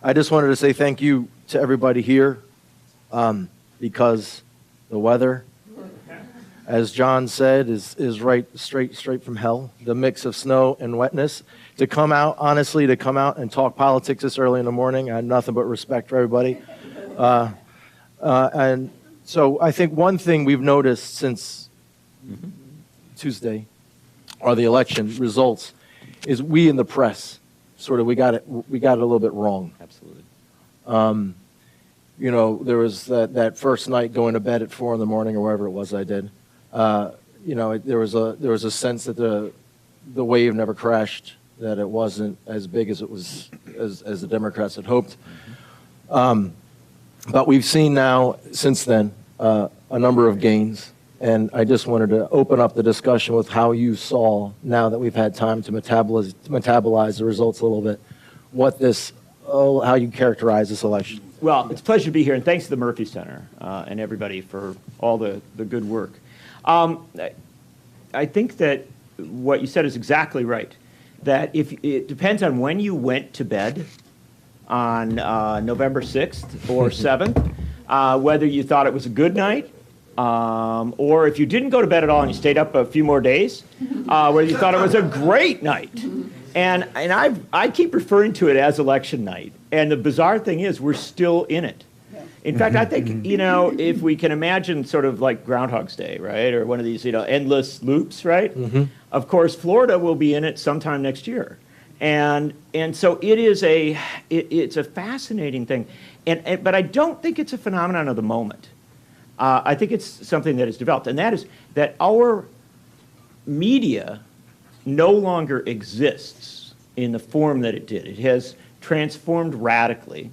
I just wanted to say thank you to everybody here because the weather, as John said, is right straight from hell. The mix of snow and wetness. To come out, honestly, to come out and talk politics this early in the morning, I had nothing but respect for everybody. And so I think one thing we've noticed since Tuesday, or the election results, is we in the press we got it a little bit wrong. Absolutely. You know, there was that first night going to bed at 4 in the morning or wherever it was I did. You know, there was a sense that the wave never crashed, that it wasn't as big as it was as the Democrats had hoped. But we've seen now since then a number of gains. And I just wanted to open up the discussion with how you saw, now that we've had time to metabolize the results a little bit, how you characterize this election. Well, it's a pleasure to be here, and thanks to the Murphy Center and everybody for all the good work. I think that what you said is exactly right, that if it depends on when you went to bed on November 6th or 7th, whether you thought it was a good night, or if you didn't go to bed at all and you stayed up a few more days, whether you thought it was a great night. And I keep referring to it as election night. And the bizarre thing is we're still in it. In fact, I think, you know, if we can imagine sort of like Groundhog's Day, right, or one of these, you know, endless loops, right? Of course, Florida will be in it sometime next year. And so it's a fascinating thing. But I don't think it's a phenomenon of the moment. I think it's something that has developed, and that is that our media no longer exists in the form that it did. It has transformed radically,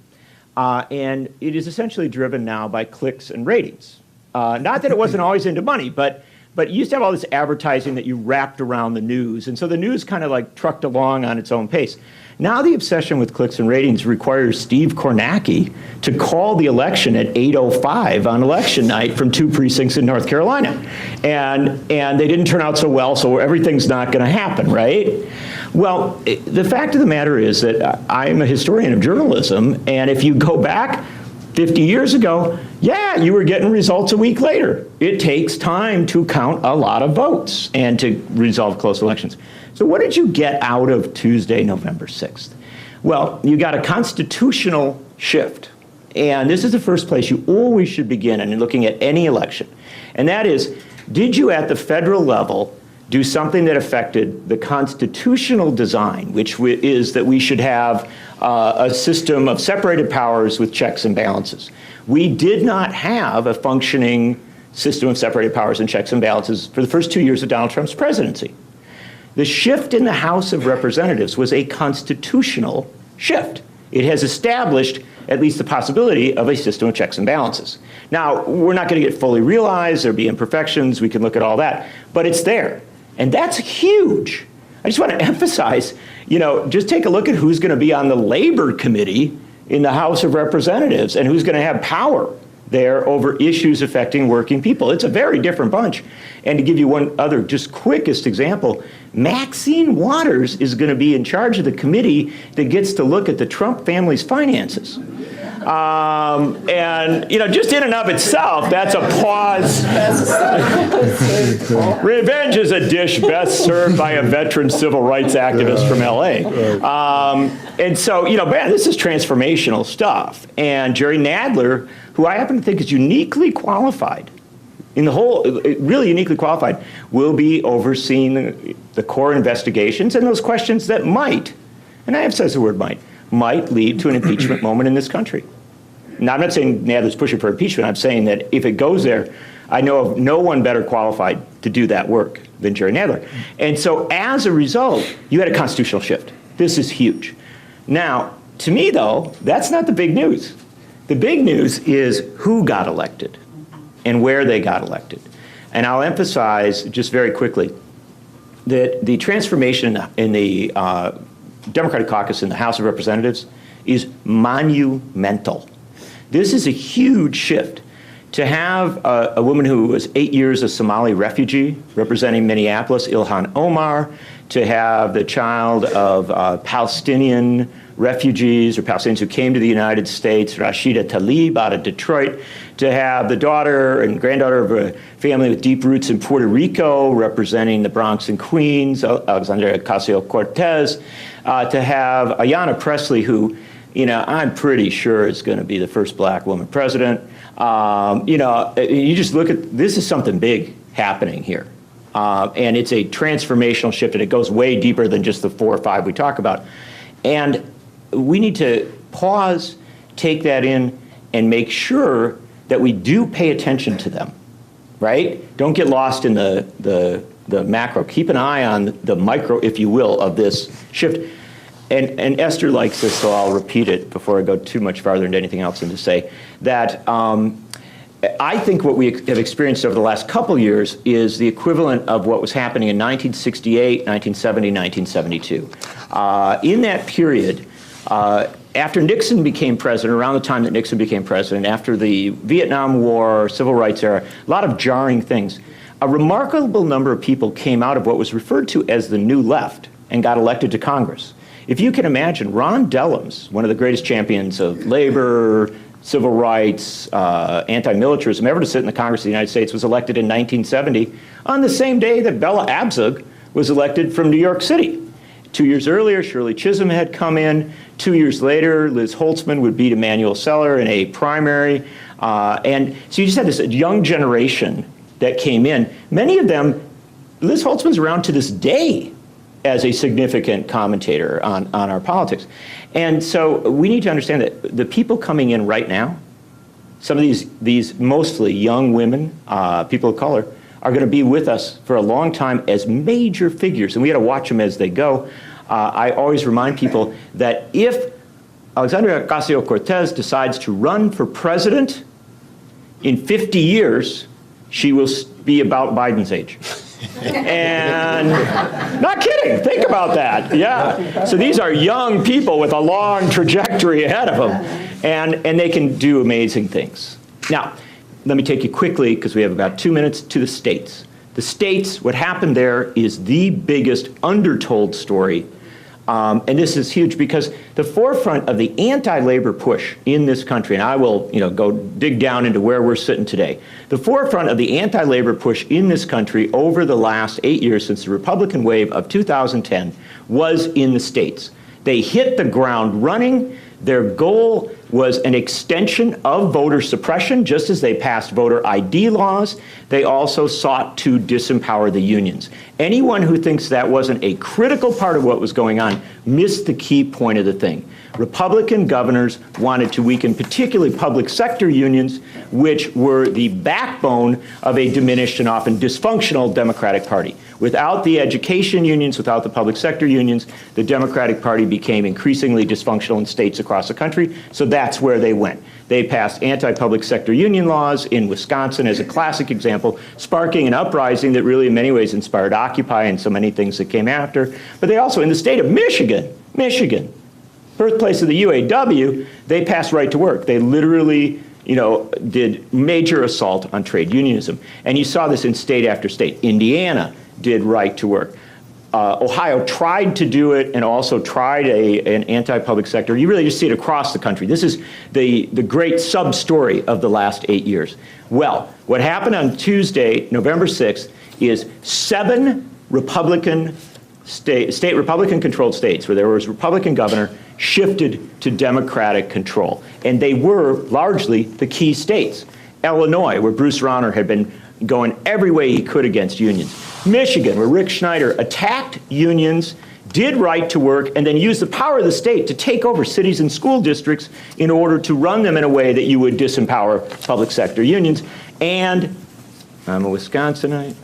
and it is essentially driven now by clicks and ratings. Not that it wasn't always into money, but you used to have all this advertising that you wrapped around the news, and so the news kind of like trucked along on its own pace. Now the obsession with clicks and ratings requires Steve Kornacki to call the election at 8:05 on election night from 2 precincts in North Carolina. And they didn't turn out so well, so everything's not going to happen, right? Well, the fact of the matter is that I'm a historian of journalism, and if you go back 50 years ago, yeah, you were getting results a week later. It takes time to count a lot of votes and to resolve close elections. So what did you get out of Tuesday, November 6th? Well, you got a constitutional shift. And this is the first place you always should begin in looking at any election. And that is, did you at the federal level do something that affected the constitutional design, which is that we should have a system of separated powers with checks and balances? We did not have a functioning system of separated powers and checks and balances for the first 2 years of Donald Trump's presidency. The shift in the House of Representatives was a constitutional shift. It has established at least the possibility of a system of checks and balances. Now, we're not going to get fully realized. There'll be imperfections. We can look at all that. But it's there. And that's huge. I just want to emphasize, you know, just take a look at who's going to be on the Labor Committee in the House of Representatives and who's going to have power there over issues affecting working people. It's a very different bunch. And to give you one other just quickest example, Maxine Waters is going to be in charge of the committee that gets to look at the Trump family's finances. And, you know, just in and of itself, that's a pause. Revenge is a dish best served by a veteran civil rights activist from LA. And so, you know, man, this is transformational stuff. And Jerry Nadler, who I happen to think is uniquely qualified, really uniquely qualified, will be overseeing the core investigations and those questions that might, and I emphasize the word might lead to an impeachment moment in this country. Now, I'm not saying Nadler's pushing for impeachment. I'm saying that if it goes there, I know of no one better qualified to do that work than Jerry Nadler. And so as a result, you had a constitutional shift. This is huge. Now, to me, though, that's not the big news. The big news is who got elected and where they got elected. And I'll emphasize just very quickly that the transformation in the Democratic caucus in the House of Representatives is monumental. This is a huge shift. To have a woman who was 8 years a Somali refugee representing Minneapolis, Ilhan Omar, to have the child of Palestinian refugees or Palestinians who came to the United States, Rashida Tlaib out of Detroit, to have the daughter and granddaughter of a family with deep roots in Puerto Rico representing the Bronx and Queens, Alexandria Ocasio-Cortez, to have Ayanna Pressley, who, you know, I'm pretty sure is going to be the first black woman president. You know, you just look at, this is something big happening here. And it's a transformational shift, and it goes way deeper than just the 4 or 5 we talk about. And we need to pause, take that in, and make sure that we do pay attention to them, right? Don't get lost in the macro. Keep an eye on the micro, if you will, of this shift. And Esther likes this, so I'll repeat it before I go too much farther into anything else, and to say that I think what we have experienced over the last couple years is the equivalent of what was happening in 1968, 1970, 1972. In that period, after Nixon became president, around the time that Nixon became president, after the Vietnam War, Civil Rights era, a lot of jarring things. A remarkable number of people came out of what was referred to as the New Left and got elected to Congress. If you can imagine, Ron Dellums, one of the greatest champions of labor, civil rights, anti-militarism, ever to sit in the Congress of the United States, was elected in 1970 on the same day that Bella Abzug was elected from New York City. 2 years earlier, Shirley Chisholm had come in. 2 years later, Liz Holtzman would beat Emanuel Seller in a primary. And so you just had this young generation that came in. Many of them, Liz Holtzman's around to this day as a significant commentator on our politics. And so we need to understand that the people coming in right now, some of these mostly young women, people of color, are going to be with us for a long time as major figures, and we got to watch them as they go. I always remind people that if Alexandria Ocasio-Cortez decides to run for president, in 50 years, she will be about Biden's age. And not kidding, think about that. Yeah. So these are young people with a long trajectory ahead of them, and they can do amazing things. Now, let me take you quickly, because we have about 2 minutes, to the states. The states, what happened there is the biggest undertold story. And this is huge because the forefront of the anti-labor push in this country, and I will go dig down into where we're sitting today, the forefront of the anti-labor push in this country over the last 8 years since the Republican wave of 2010 was in the states. They hit the ground running. Their goal was an extension of voter suppression, just as they passed voter ID laws. They also sought to disempower the unions. Anyone who thinks that wasn't a critical part of what was going on missed the key point of the thing. Republican governors wanted to weaken particularly public sector unions, which were the backbone of a diminished and often dysfunctional Democratic Party. Without the education unions, without the public sector unions, the Democratic Party became increasingly dysfunctional in states across the country, so that's where they went. They passed anti-public sector union laws in Wisconsin as a classic example, sparking an uprising that really in many ways inspired Occupy and so many things that came after. But they also, in the state of Michigan, birthplace of the UAW, they passed right to work. They literally did major assault on trade unionism. And you saw this in state after state. Indiana did right to work. Ohio tried to do it and also tried an anti-public sector. You really just see it across the country. This is the great sub-story of the last 8 years. Well, what happened on Tuesday, November 6th, is 7 state Republican-controlled states where there was a Republican governor shifted to Democratic control. And they were largely the key states. Illinois, where Bruce Rauner had been going every way he could against unions. Michigan, where Rick Schneider attacked unions, did right to work, and then used the power of the state to take over cities and school districts in order to run them in a way that you would disempower public sector unions. And I'm a Wisconsinite.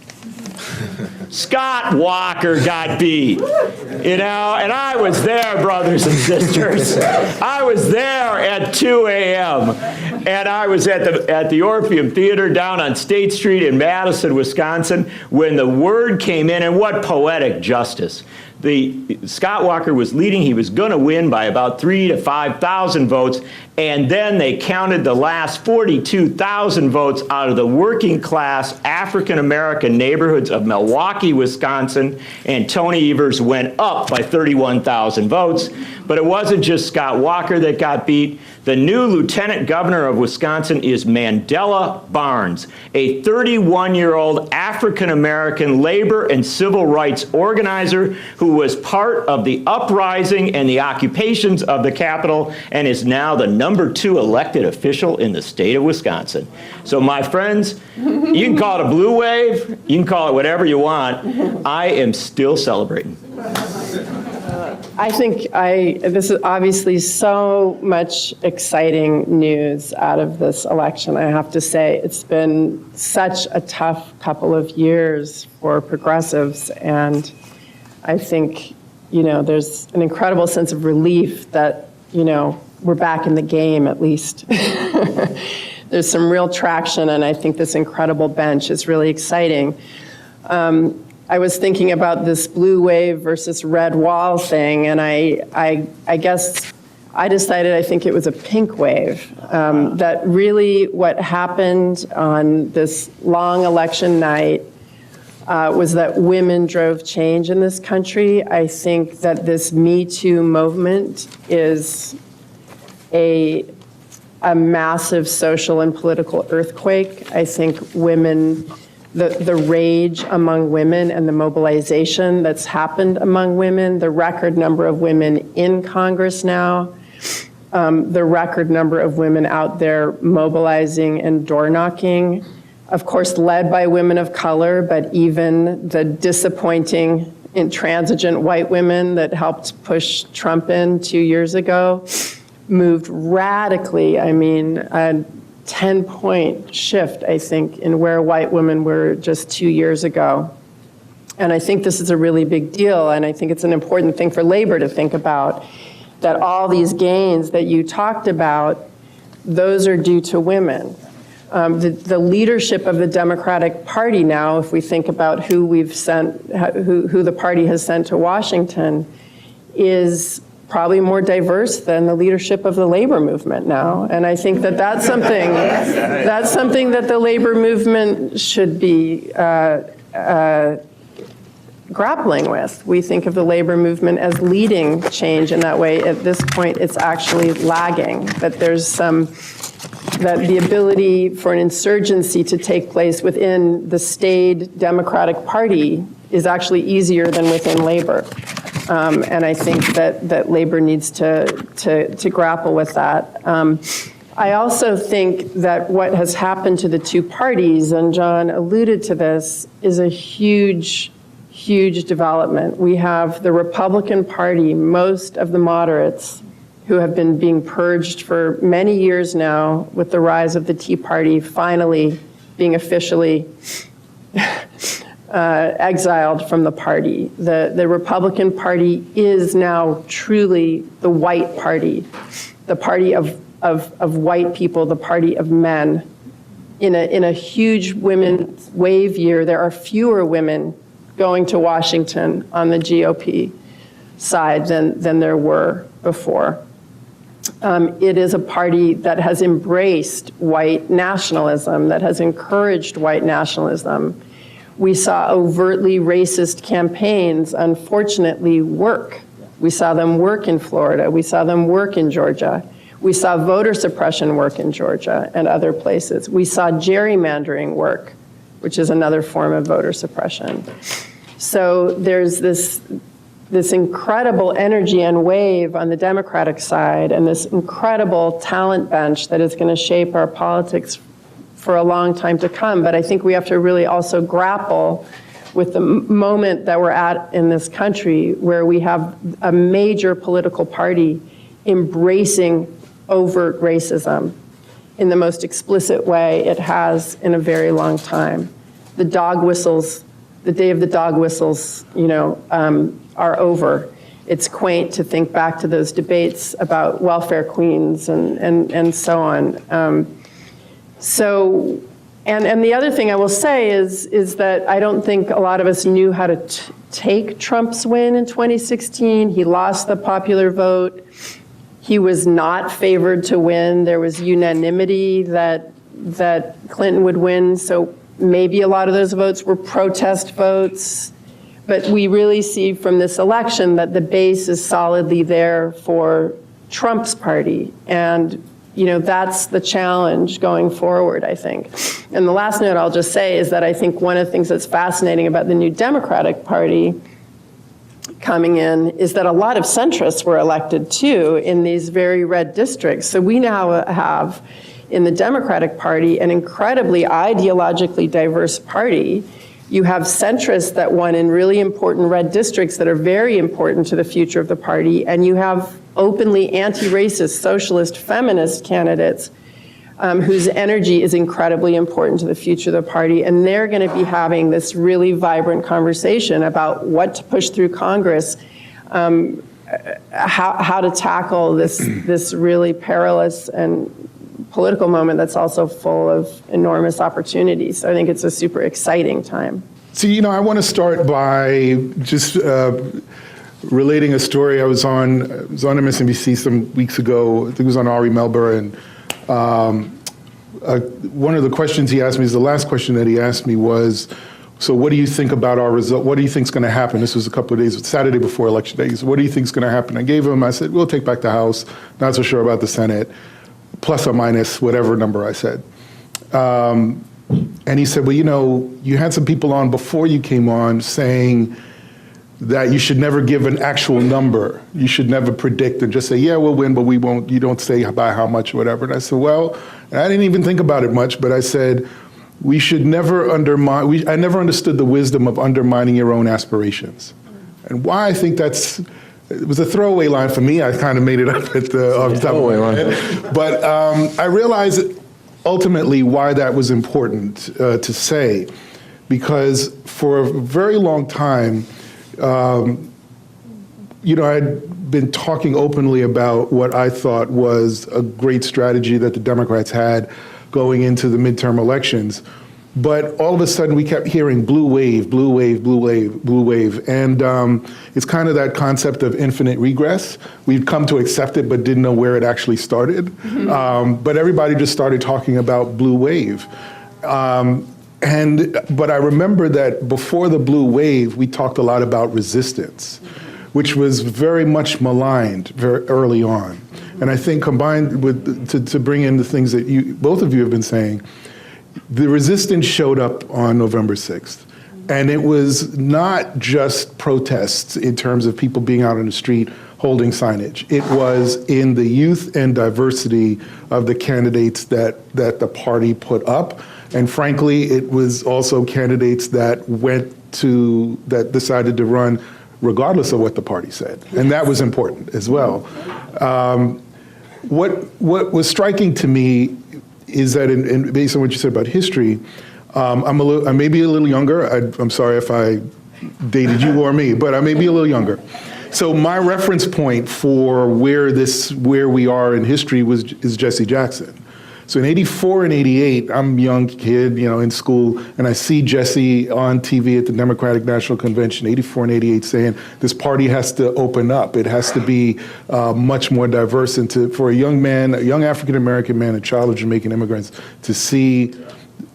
Scott Walker got beat, and I was there, brothers and sisters. I was there at 2 a.m., and I was at the Orpheum Theater down on State Street in Madison, Wisconsin, when the word came in, and what poetic justice. Scott Walker was leading. He was going to win by about 3,000 to 5,000 votes, And then they counted the last 42,000 votes out of the working class African-American neighborhoods of Milwaukee, Wisconsin, and Tony Evers went up by 31,000 votes. But it wasn't just Scott Walker that got beat. The new lieutenant governor of Wisconsin is Mandela Barnes, a 31-year-old African-American labor and civil rights organizer who was part of the uprising and the occupations of the Capitol and is now the #2 elected official in the state of Wisconsin. So my friends, you can call it a blue wave, you can call it whatever you want. I am still celebrating. I think this is obviously so much exciting news out of this election, I have to say. It's been such a tough couple of years for progressives, and I think, there's an incredible sense of relief that, we're back in the game at least. There's some real traction, and I think this incredible bench is really exciting. I was thinking about this blue wave versus red wall thing, and I guess I decided I think it was a pink wave. That really what happened on this long election night was that women drove change in this country. I think that this Me Too movement is a massive social and political earthquake. I think women, the rage among women and the mobilization that's happened among women, the record number of women in Congress now, the record number of women out there mobilizing and door knocking, of course led by women of color, but even the disappointing intransigent white women that helped push Trump in 2 years ago, moved radically. I mean, a 10-point shift, I think, in where white women were just 2 years ago. And I think this is a really big deal, and I think it's an important thing for labor to think about, that all these gains that you talked about, those are due to women. The leadership of the Democratic Party now, if we think about who we've sent, who the party has sent to Washington, is probably more diverse than the leadership of the labor movement now. And I think that that's something that the labor movement should be grappling with. We think of the labor movement as leading change in that way. At this point, it's actually lagging, that there's that the ability for an insurgency to take place within the staid Democratic Party is actually easier than within labor. And I think that labor needs to grapple with that. I also think that what has happened to the two parties, and John alluded to this, is a huge development. We have the Republican Party, most of the moderates, who have been being purged for many years now with the rise of the Tea Party finally being officially exiled from the party. The Republican Party is now truly the white party, the party of white people, the party of men. In a huge women's wave year, there are fewer women going to Washington on the GOP side than there were before. It is a party that has embraced white nationalism, that has encouraged white nationalism. We saw overtly racist campaigns, unfortunately, work. We saw them work in Florida. We saw them work in Georgia. We saw voter suppression work in Georgia and other places. We saw gerrymandering work, which is another form of voter suppression. So there's this incredible energy and wave on the Democratic side, and this incredible talent bench that is going to shape our politics for a long time to come. But I think we have to really also grapple with the moment that we're at in this country, where we have a major political party embracing overt racism in the most explicit way it has in a very long time. The dog whistles, the day of the dog whistles, are over. It's quaint to think back to those debates about welfare queens and so on. And the other thing I will say is that I don't think a lot of us knew how to take Trump's win in 2016. He lost the popular vote. He was not favored to win. There was unanimity that Clinton would win, so maybe a lot of those votes were protest votes. But we really see from this election that the base is solidly there for Trump's party. And, that's the challenge going forward, I think. And the last note I'll just say is that I think one of the things that's fascinating about the new Democratic Party coming in is that a lot of centrists were elected too in these very red districts. So we now have in the Democratic Party an incredibly ideologically diverse party. You have centrists that won in really important red districts that are very important to the future of the party, and you have openly anti-racist, socialist, feminist candidates whose energy is incredibly important to the future of the party, and they're going to be having this really vibrant conversation about what to push through Congress, how to tackle this really perilous and political moment that's also full of enormous opportunities. So I think it's a super exciting time. So, I want to start by just relating a story. I was on MSNBC some weeks ago. I think it was on Ari Melber, and one of the questions he asked me, the last question that he asked me was, so what do you think about our result? What do you think is going to happen? This was a couple of days, Saturday before Election Day. So what do you think is going to happen? I said, we'll take back the House. Not so sure about the Senate. Plus or minus whatever number I said. And he said, well, you had some people on before you came on saying that you should never give an actual number. You should never predict and just say, yeah, we'll win, but we won't. You don't say by how much or whatever. And I said, well, and I didn't even think about it much, but I said, we should never undermine, I never understood the wisdom of undermining your own aspirations. And why I think it was a throwaway line for me. I kind of made it up at the off the top of my head. But I realized ultimately why that was important to say, because for a very long time, I'd been talking openly about what I thought was a great strategy that the Democrats had going into the midterm elections. But all of a sudden, we kept hearing blue wave, blue wave, blue wave, blue wave. And it's kind of that concept of infinite regress. We'd come to accept it, but didn't know where it actually started. But everybody just started talking about blue wave. But I remember that before the blue wave, we talked a lot about resistance, which was very much maligned very early on. And I think combined with, to bring in the things that both of you have been saying, the resistance showed up on November 6th. And it was not just protests in terms of people being out on the street holding signage. It was in the youth and diversity of the candidates that the party put up. And frankly, it was also candidates that that decided to run regardless of what the party said. And that was important as well. What was striking to me is that, and based on what you said about history, I may be a little younger. I'm sorry if I dated you or me, but I may be a little younger. So my reference point for where we are in history is Jesse Jackson. So in 84 and 88, I'm a young kid, in school, and I see Jesse on TV at the Democratic National Convention, 84 and 88, saying this party has to open up. It has to be much more diverse. And for a young man, a young African-American man, a child of Jamaican immigrants, to see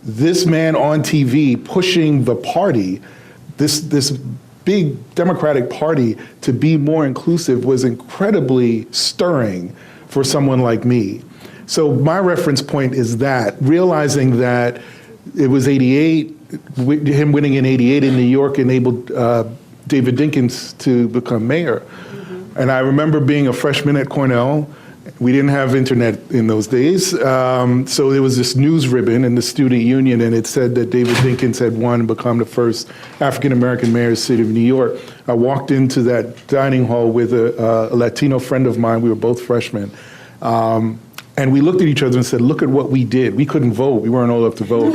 this man on TV pushing the party, this big Democratic Party, to be more inclusive was incredibly stirring for someone like me. So my reference point is that, realizing that it was 88, him winning in 88 in New York enabled David Dinkins to become mayor. And I remember being a freshman at Cornell. We didn't have internet in those days. So there was this news ribbon in the student union, and it said that David Dinkins had won and become the first African-American mayor of the city of New York. I walked into that dining hall with a Latino friend of mine. We were both freshmen. And we looked at each other and said, look at what we did. We couldn't vote. We weren't old enough to vote.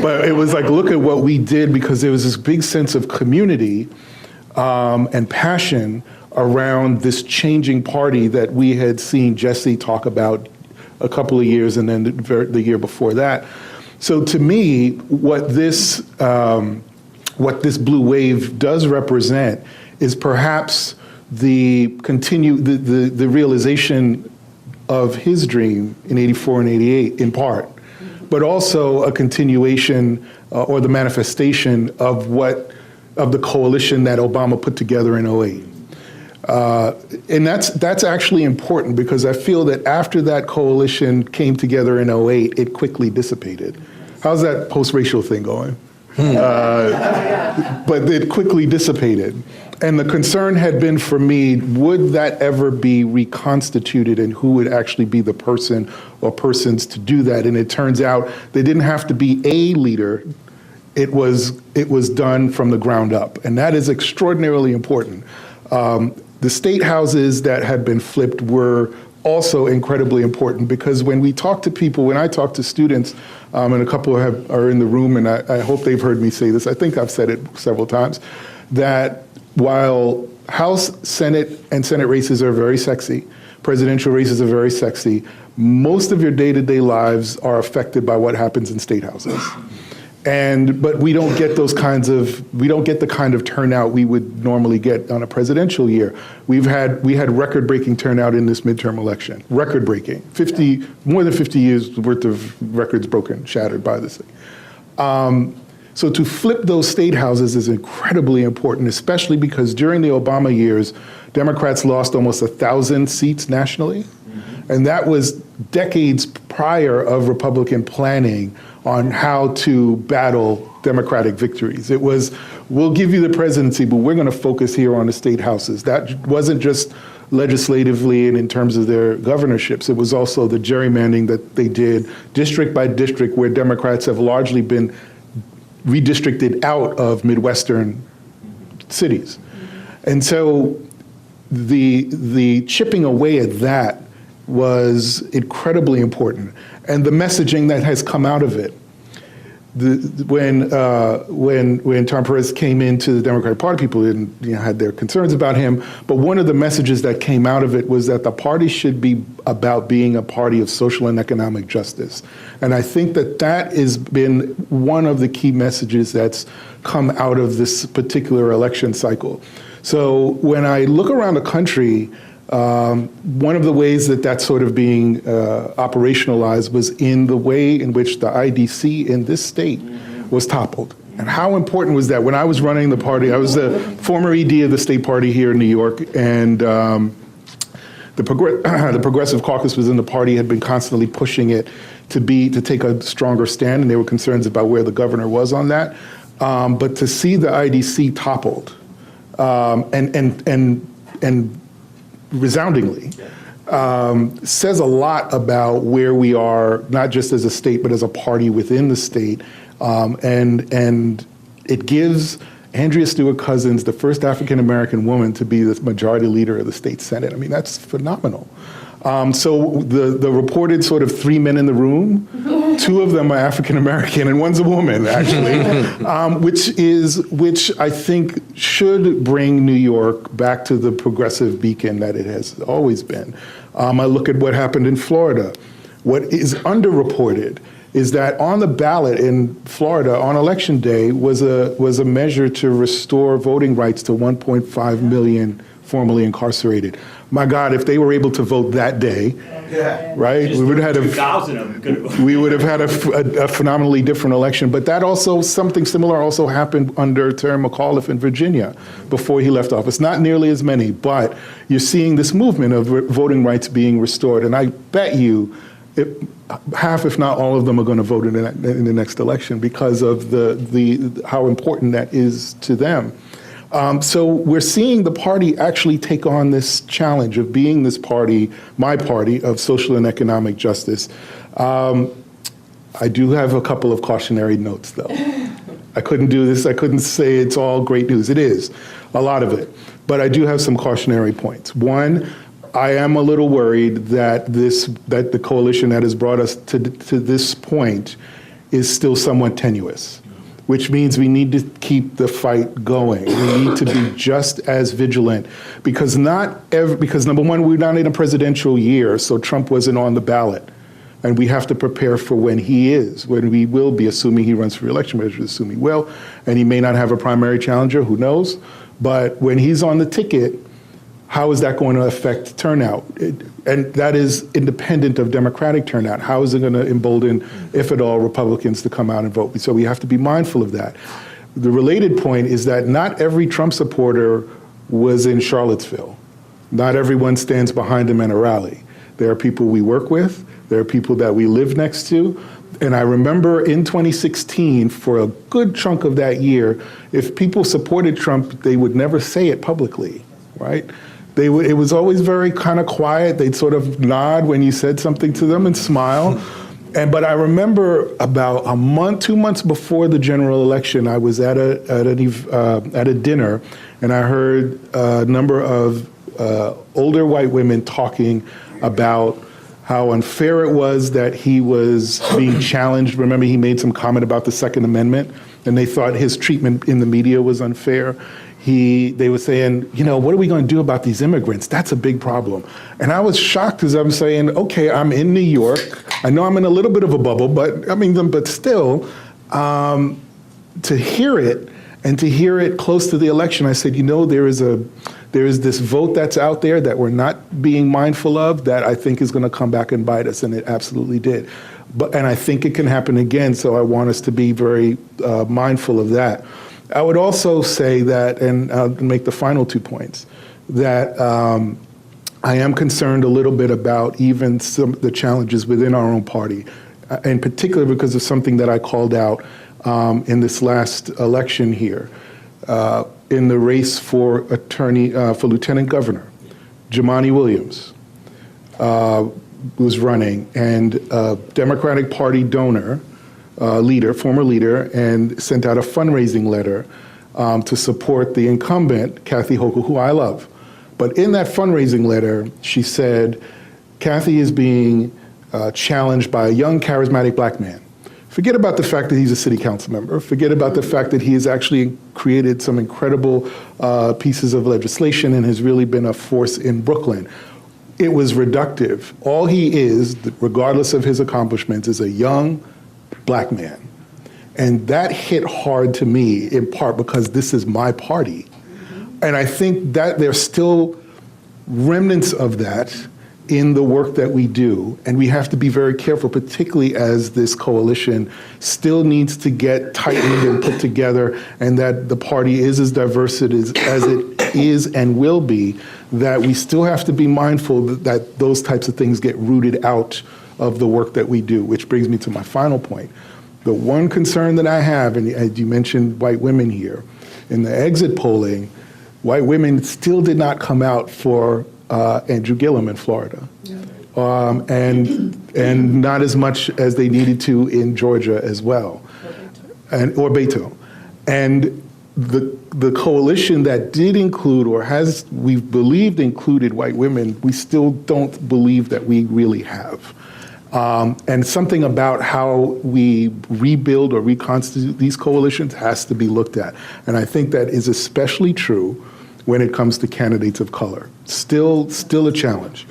But it was like, look at what we did, because there was this big sense of community and passion around this changing party that we had seen Jesse talk about a couple of years and then the year before that. So to me, what this blue wave does represent is perhaps the realization of his dream in 84 and 88, in part, but also a continuation or the manifestation of the coalition that Obama put together in 08. And that's actually important, because I feel that after that coalition came together in 08, it quickly dissipated. How's that post-racial thing going? But it quickly dissipated. And the concern had been for me, would that ever be reconstituted, and who would actually be the person or persons to do that? And it turns out they didn't have to be a leader. It was done from the ground up. And that is extraordinarily important. The state houses that had been flipped were also incredibly important, because when we talk to people, when I talk to students, and a couple are in the room, and I hope they've heard me say this, I think I've said it several times, that while House, Senate, and Senate races are very sexy, presidential races are very sexy, most of your day-to-day lives are affected by what happens in state houses. But we don't get the kind of turnout we would normally get on a presidential year. We had record-breaking turnout in this midterm election, record-breaking, more than 50 years worth of records broken, shattered by this thing. So to flip those state houses is incredibly important, especially because during the Obama years, Democrats lost almost 1,000 seats nationally. And that was decades prior of Republican planning on how to battle Democratic victories. It was, we'll give you the presidency, but we're going to focus here on the state houses. That wasn't just legislatively and in terms of their governorships. It was also the gerrymandering that they did district by district, where Democrats have largely been redistricted out of Midwestern cities. And so the chipping away at that was incredibly important. And the messaging that has come out of it. When Tom Perez came into the Democratic Party, people had their concerns about him. But one of the messages that came out of it was that the party should be about being a party of social and economic justice. And I think that has been one of the key messages that's come out of this particular election cycle. So when I look around the country, one of the ways that that's sort of being operationalized was in the way in which the IDC in this state was toppled. And how important was that? When I was running the party, I was the former ED of the state party here in New York, and the Progressive Caucus was in the party, had been constantly pushing it to take a stronger stand, and there were concerns about where the governor was on that. But to see the IDC toppled, and resoundingly, says a lot about where we are, not just as a state, but as a party within the state. And it gives Andrea Stewart-Cousins, the first African-American woman to be the majority leader of the state Senate. I mean, that's phenomenal. So the reported sort of 3 men in the room, 2 of them are African-American and one's a woman, actually, which I think should bring New York back to the progressive beacon that it has always been. I look at what happened in Florida. What is underreported is that on the ballot in Florida on Election Day was a measure to restore voting rights to 1.5 million formerly incarcerated. My God, if they were able to vote that day, right, we would have had a phenomenally different election. But that also, something similar also happened under Terry McAuliffe in Virginia before he left office. Not nearly as many, but you're seeing this movement of voting rights being restored. And I bet you half, if not all of them, are going to vote in the next election because of the how important that is to them. So we're seeing the party actually take on this challenge of being this party, my party, of social and economic justice. I do have a couple of cautionary notes, though. I couldn't do this. I couldn't say it's all great news. It is, a lot of it. But I do have some cautionary points. One, I am a little worried that the coalition that has brought us to this point is still somewhat tenuous, which means we need to keep the fight going. We need to be just as vigilant because number one, we're not in a presidential year, so Trump wasn't on the ballot. And we have to prepare for when we will be, assuming he runs for re-election, but I assume he will, and he may not have a primary challenger, who knows? But when he's on the ticket, how is that going to affect turnout? And that is independent of Democratic turnout. How is it going to embolden, if at all, Republicans to come out and vote? So we have to be mindful of that. The related point is that not every Trump supporter was in Charlottesville. Not everyone stands behind him in a rally. There are people we work with. There are people that we live next to. And I remember in 2016, for a good chunk of that year, if people supported Trump, they would never say it publicly, right? It was always very kind of quiet. They'd sort of nod when you said something to them and smile. But I remember about a month, 2 months before the general election, I was at a dinner, and I heard a number of older white women talking about how unfair it was that he was being challenged. Remember, he made some comment about the Second Amendment, and they thought his treatment in the media was unfair. They were saying, you know, what are we going to do about these immigrants? That's a big problem. And I was shocked as I'm saying, okay, I'm in New York. I know I'm in a little bit of a bubble, but still, to hear it and to hear it close to the election, I said, you know, there is this vote that's out there that we're not being mindful of that I think is going to come back and bite us, and it absolutely did. And I think it can happen again, so I want us to be very mindful of that. I would also say that, and I'll make the final 2 points, that I am concerned a little bit about even some of the challenges within our own party, in particular because of something that I called out in this last election here. In the race for lieutenant governor, Jumaane Williams was running, and a Democratic Party donor, former leader, and sent out a fundraising letter to support the incumbent, Kathy Hochul, who I love. But in that fundraising letter, she said, Kathy is being challenged by a young, charismatic black man. Forget about the fact that he's a city council member. Forget about the fact that he has actually created some incredible pieces of legislation and has really been a force in Brooklyn. It was reductive. All he is, regardless of his accomplishments, is a young black man. And that hit hard to me, in part because this is my party. And I think that there's still remnants of that in the work that we do, and we have to be very careful, particularly as this coalition still needs to get tightened and put together, and that the party is as diverse as it is and will be, that we still have to be mindful that those types of things get rooted out of the work that we do, which brings me to my final point. The one concern that I have, and as you mentioned white women here, in the exit polling, white women still did not come out for Andrew Gillum in Florida, and not as much as they needed to in Georgia as well, or Beto. And the coalition that did include, or has, we've believed included white women, we still don't believe that we really have. And something about how we rebuild or reconstitute these coalitions has to be looked at. And I think that is especially true when it comes to candidates of color. Still a challenge.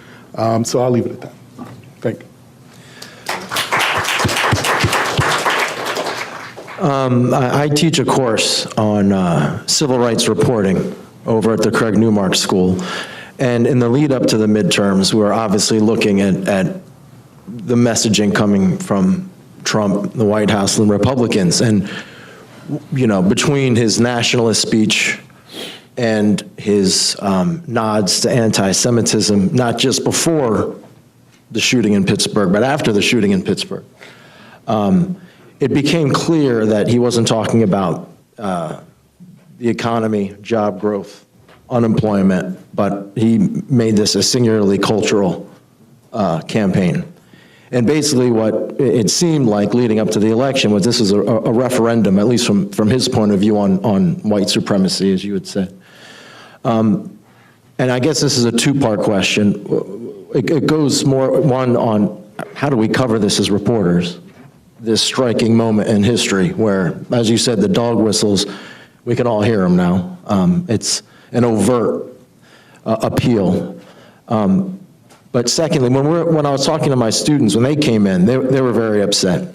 So I'll leave it at that. Thank you. I teach a course on civil rights reporting over at the Craig Newmark School. And in the lead up to the midterms, we're obviously looking at the messaging coming from Trump, the White House, and Republicans. And, you know, between his nationalist speech and his nods to anti-Semitism, not just before the shooting in Pittsburgh, but after the shooting in Pittsburgh, it became clear that he wasn't talking about the economy, job growth, unemployment, but he made this a singularly cultural campaign. And basically what it seemed like leading up to the election was this is a referendum, at least from his point of view, on white supremacy, as you would say. And I guess this is a two-part question. It goes more, one, on how do we cover this as reporters, this striking moment in history where, as you said, the dog whistles, we can all hear them now. It's an overt appeal. But secondly, when I was talking to my students, when they came in, they were very upset.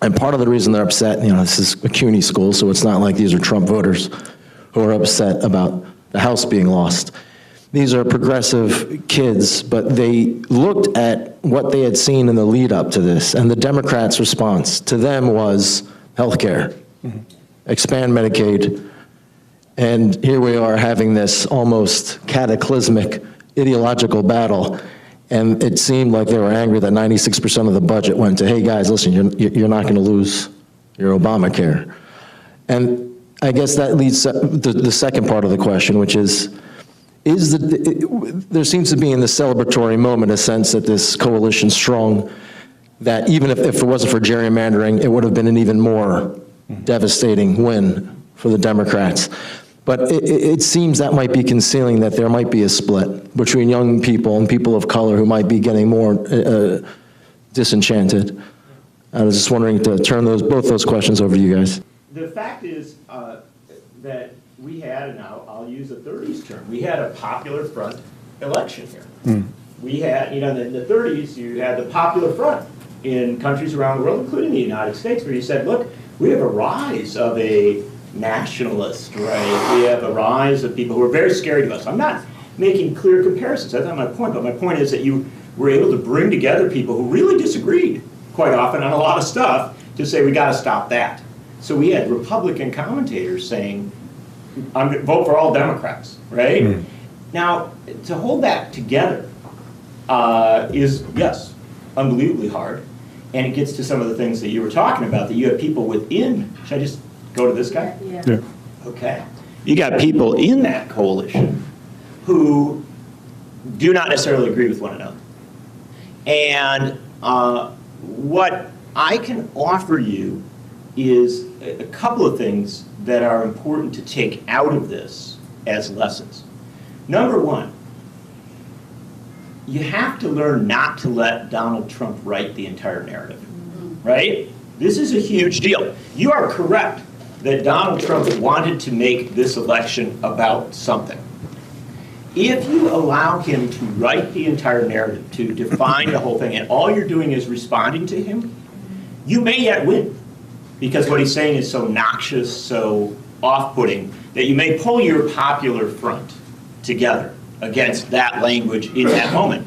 And part of the reason they're upset, you know, this is a CUNY school, so it's not like these are Trump voters who are upset about the House being lost, these are progressive kids, but they looked at what they had seen in the lead up to this, and the Democrats' response to them was healthcare, expand Medicaid, and here we are having this almost cataclysmic ideological battle, and it seemed like they were angry that 96% of the budget went to, hey guys, listen, you're not going to lose your Obamacare. And I guess that leads to the second part of the question, which is there seems to be in the celebratory moment a sense that this coalition's strong, that even if it wasn't for gerrymandering, it would have been an even more devastating win for the Democrats. But it seems that might be concealing that there might be a split between young people and people of color who might be getting more disenchanted. I was just wondering to turn both those questions over to you guys. The fact is that we had, and I'll use a 30s term, we had a popular front election here. We had, in the 30s, you had the popular front in countries around the world, including the United States, where you said, look, we have a rise of a nationalist, right? We have a rise of people who are very scared of us. I'm not making clear comparisons. That's not my point, but my point is that you were able to bring together people who really disagreed quite often on a lot of stuff to say, we got to stop that. So we had Republican commentators saying, vote for all Democrats, right? Now, to hold that together is, yes, unbelievably hard. And it gets to some of the things that you were talking about, that you have people within, should I just go to this guy? Yeah. Okay. You got people in that coalition who do not necessarily agree with one another. And what I can offer you is a couple of things that are important to take out of this as lessons. Number one, you have to learn not to let Donald Trump write the entire narrative, right? This is a huge deal. You are correct that Donald Trump wanted to make this election about something. If you allow him to write the entire narrative, to define the whole thing, and all you're doing is responding to him, you may yet win, because what he's saying is so noxious, so off-putting, that you may pull your popular front together against that language in that moment.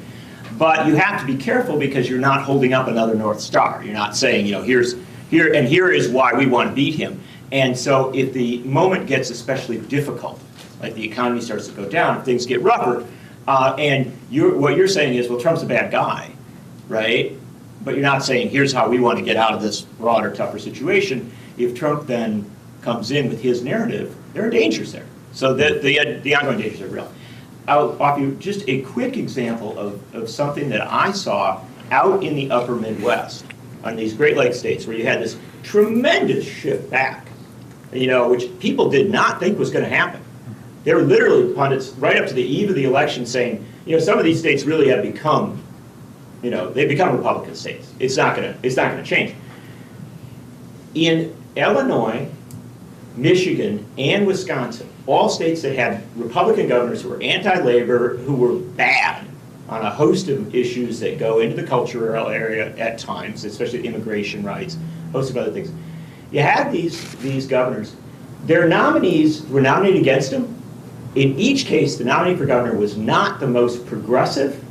But you have to be careful, because you're not holding up another North Star. You're not saying, here is why we want to beat him. And so if the moment gets especially difficult, like the economy starts to go down, things get rougher, and what you're saying is, well, Trump's a bad guy, right? But you're not saying, here's how we want to get out of this broader, tougher situation. If Trump then comes in with his narrative, there are dangers there. So the ongoing dangers are real. I'll offer you just a quick example of something that I saw out in the upper Midwest, on these Great Lakes states, where you had this tremendous shift back, which people did not think was going to happen. They were literally pundits right up to the eve of the election saying, some of these states really have become, they've become Republican states. It's not going to change. In Illinois, Michigan, and Wisconsin, all states that had Republican governors who were anti-labor, who were bad on a host of issues that go into the cultural area at times, especially immigration rights, a host of other things. You had these governors. Their nominees were nominated against them. In each case, the nominee for governor was not the most progressive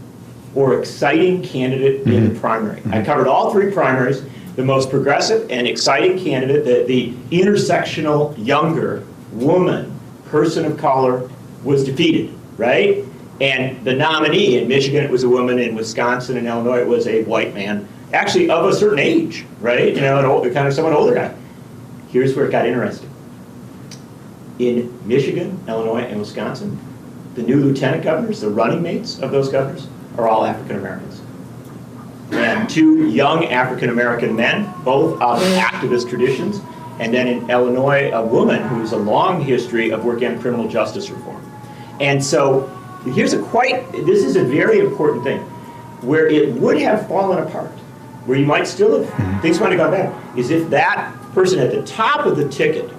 or exciting candidate in the primary. I covered all three primaries. The most progressive and exciting candidate, the intersectional younger woman, person of color, was defeated, right? And the nominee in Michigan, it was a woman. In Wisconsin and Illinois, it was a white man, actually of a certain age, right? Kind of somewhat older guy. Here's where it got interesting. In Michigan, Illinois, and Wisconsin, the new lieutenant governors, the running mates of those governors, are all African Americans. And two young African American men, both of activist traditions, and then in Illinois, a woman who's a long history of working on criminal justice reform. And so this is a very important thing, where it would have fallen apart, where you might still have, things might have gone bad, is if that person at the top of the ticket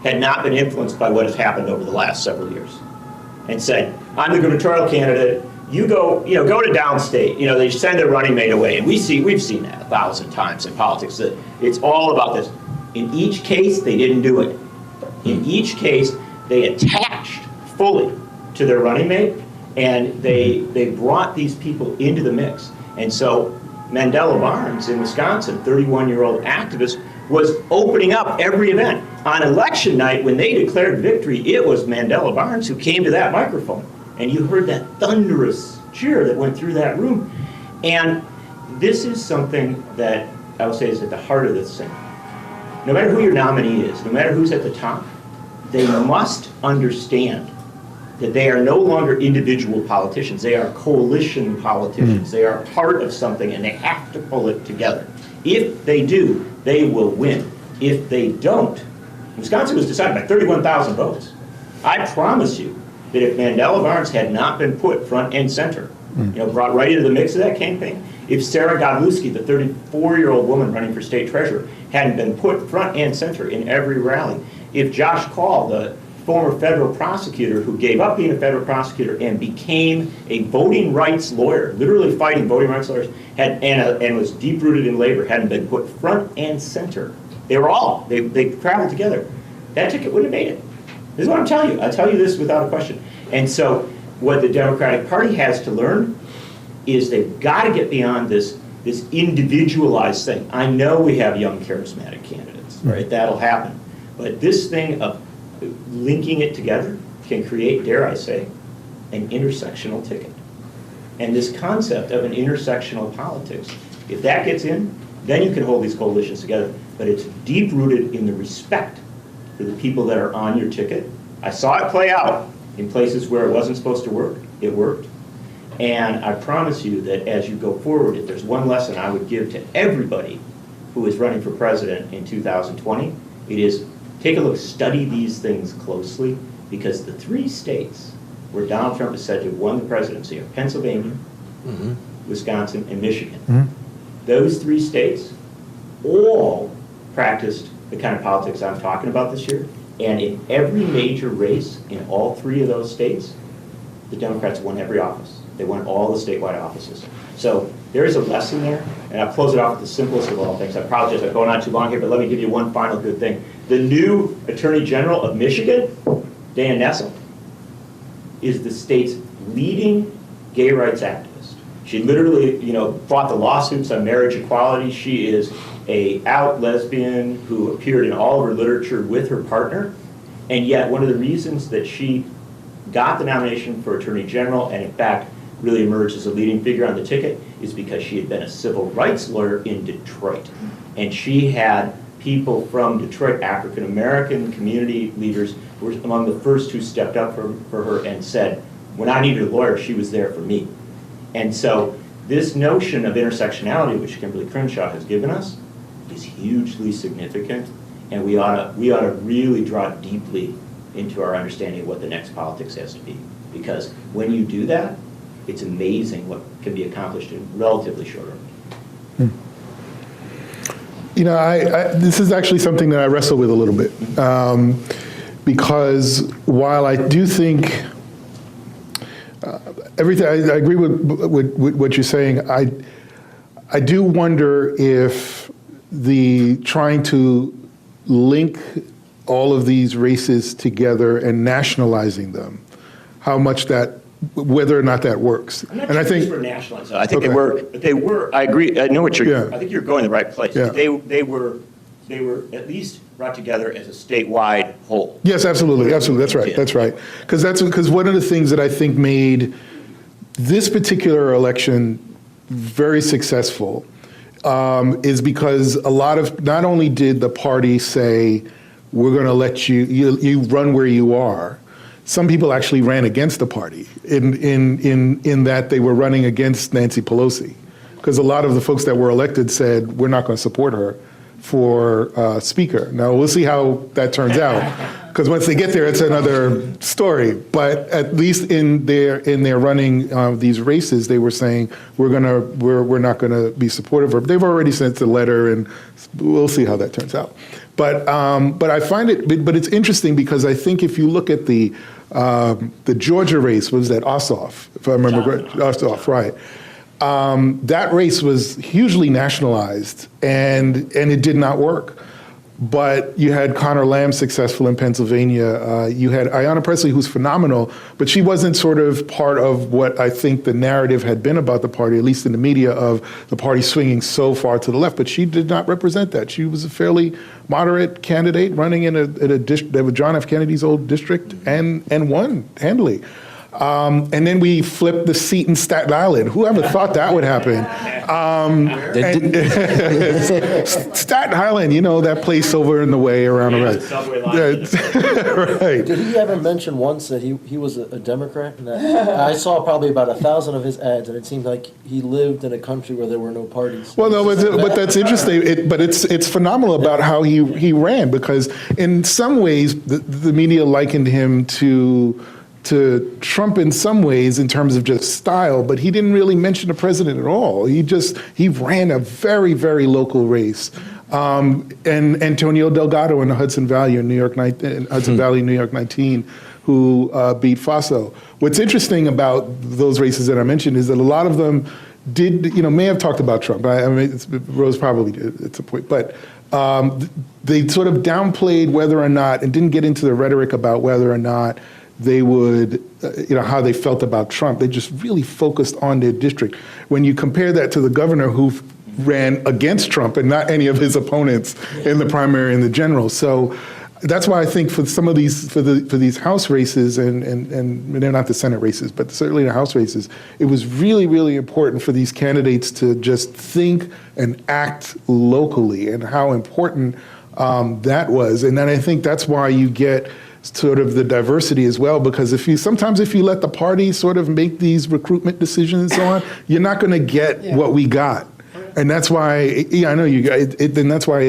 had not been influenced by what has happened over the last several years, and said, I'm the gubernatorial candidate, you go to downstate. They send a running mate away, and we've seen that 1,000 times in politics. That it's all about this. In each case, they didn't do it. In each case, they attached fully to their running mate, and they brought these people into the mix. And so Mandela Barnes in Wisconsin, 31-year-old activist, was opening up every event. On election night, when they declared victory, it was Mandela Barnes who came to that microphone. And you heard that thunderous cheer that went through that room. And this is something that I would say is at the heart of this thing. No matter who your nominee is, no matter who's at the top, they must understand that they are no longer individual politicians. They are coalition politicians. They are part of something, and they have to pull it together. If they do, they will win. If they don't, Wisconsin was decided by 31,000 votes. I promise you that if Mandela Barnes had not been put front and center, brought right into the mix of that campaign, if Sarah Godlewski, the 34-year-old woman running for state treasurer, hadn't been put front and center in every rally, if Josh Call, the former federal prosecutor who gave up being a federal prosecutor and became a voting rights lawyer, literally fighting voting rights lawyers, and was deep-rooted in labor, hadn't been put front and center. They traveled together. That ticket wouldn't have made it. This is what I'm telling you. I'll tell you this without a question. And so what the Democratic Party has to learn is they've got to get beyond this individualized thing. I know we have young, charismatic candidates, right? That'll happen. But this thing of linking it together can create, dare I say, an intersectional ticket. And this concept of an intersectional politics, if that gets in, then you can hold these coalitions together. But it's deep-rooted in the respect for the people that are on your ticket. I saw it play out in places where it wasn't supposed to work. It worked. And I promise you that as you go forward, if there's one lesson I would give to everybody who is running for president in 2020, it is take a look, study these things closely, because the 3 states where Donald Trump is said to have won the presidency are Pennsylvania, Wisconsin, and Michigan. Those 3 states all practiced the kind of politics I'm talking about this year. And in every major race in all 3 of those states, the Democrats won every office. They won all the statewide offices. So there is a lesson there, and I'll close it off with the simplest of all things. I apologize, I'm going on too long here, but let me give you one final good thing. The new Attorney General of Michigan, Dan Nessel, is the state's leading gay rights activist. She literally, fought the lawsuits on marriage equality. She is an out lesbian who appeared in all of her literature with her partner, and yet one of the reasons that she got the nomination for Attorney General, and in fact really emerged as a leading figure on the ticket, is because she had been a civil rights lawyer in Detroit. And she had people from Detroit, African American community leaders, were among the first who stepped up for her and said, when I needed a lawyer, she was there for me. And so this notion of intersectionality, which Kimberly Crenshaw has given us, is hugely significant, and we ought to really draw deeply into our understanding of what the next politics has to be. Because when you do that, it's amazing what can be accomplished in relatively short order. This is actually something that I wrestle with a little bit, because while I do think everything, I agree with what you're saying. I do wonder if the trying to link all of these races together and nationalizing them, how much that, whether or not that works. I'm not sure these were nationalized. I think they were. I agree. I know what you're. I think you're going the right place. Yeah. They were at least brought together as a statewide whole. Yes, absolutely. That's right. Because one of the things that I think made this particular election very successful is because a lot of, not only did the party say, we're going to let you run where you are, some people actually ran against the party in that they were running against Nancy Pelosi, because a lot of the folks that were elected said, we're not going to support her for speaker. Now, we'll see how that turns out, because once they get there, it's another story. But at least in their running these races, they were saying, we're not going to be supportive of her. They've already sent a letter, and we'll see how that turns out. But I find it, but it's interesting, because I think if you look at the Georgia race, was that Ossoff, if I remember correctly, Ossoff, right? That race was hugely nationalized, and it did not work. But you had Connor Lamb successful in Pennsylvania. You had Ayanna Pressley, who's phenomenal, but she wasn't sort of part of what I think the narrative had been about the party, at least in the media, of the party swinging so far to the left. But she did not represent that. She was a fairly moderate candidate running in a district that was John F. Kennedy's old district and won handily. And then we flipped the seat in Staten Island. Whoever thought that would happen? Staten Island, you know, that place over in the way around the right. Right. Did he ever mention once that he was a Democrat? And that, I saw probably about 1,000 of his ads, and it seemed like he lived in a country where there were no parties. Well, no, but that's interesting. But it's phenomenal about how he ran, because in some ways the media likened him to Trump in some ways in terms of just style, but he didn't really mention the president at all. He ran a very, very local race. And Antonio Delgado in the Hudson Valley in New York, New York 19, who beat Faso. What's interesting about those races that I mentioned is that a lot of them may have talked about Trump. I mean, Rose probably did at some point, but they sort of downplayed whether or not, and didn't get into the rhetoric about whether or not they would, how they felt about Trump. They just really focused on their district. When you compare that to the governor who ran against Trump and not any of his opponents in the primary and the general. So that's why I think for some of these, for these House races, and they're not the Senate races, but certainly the House races, it was really, really important for these candidates to just think and act locally, and how important that was. And then I think that's why you get sort of the diversity as well, because if you let the party sort of make these recruitment decisions and so on, you're not going to get what we got. And that's why, I know you guys, and that's why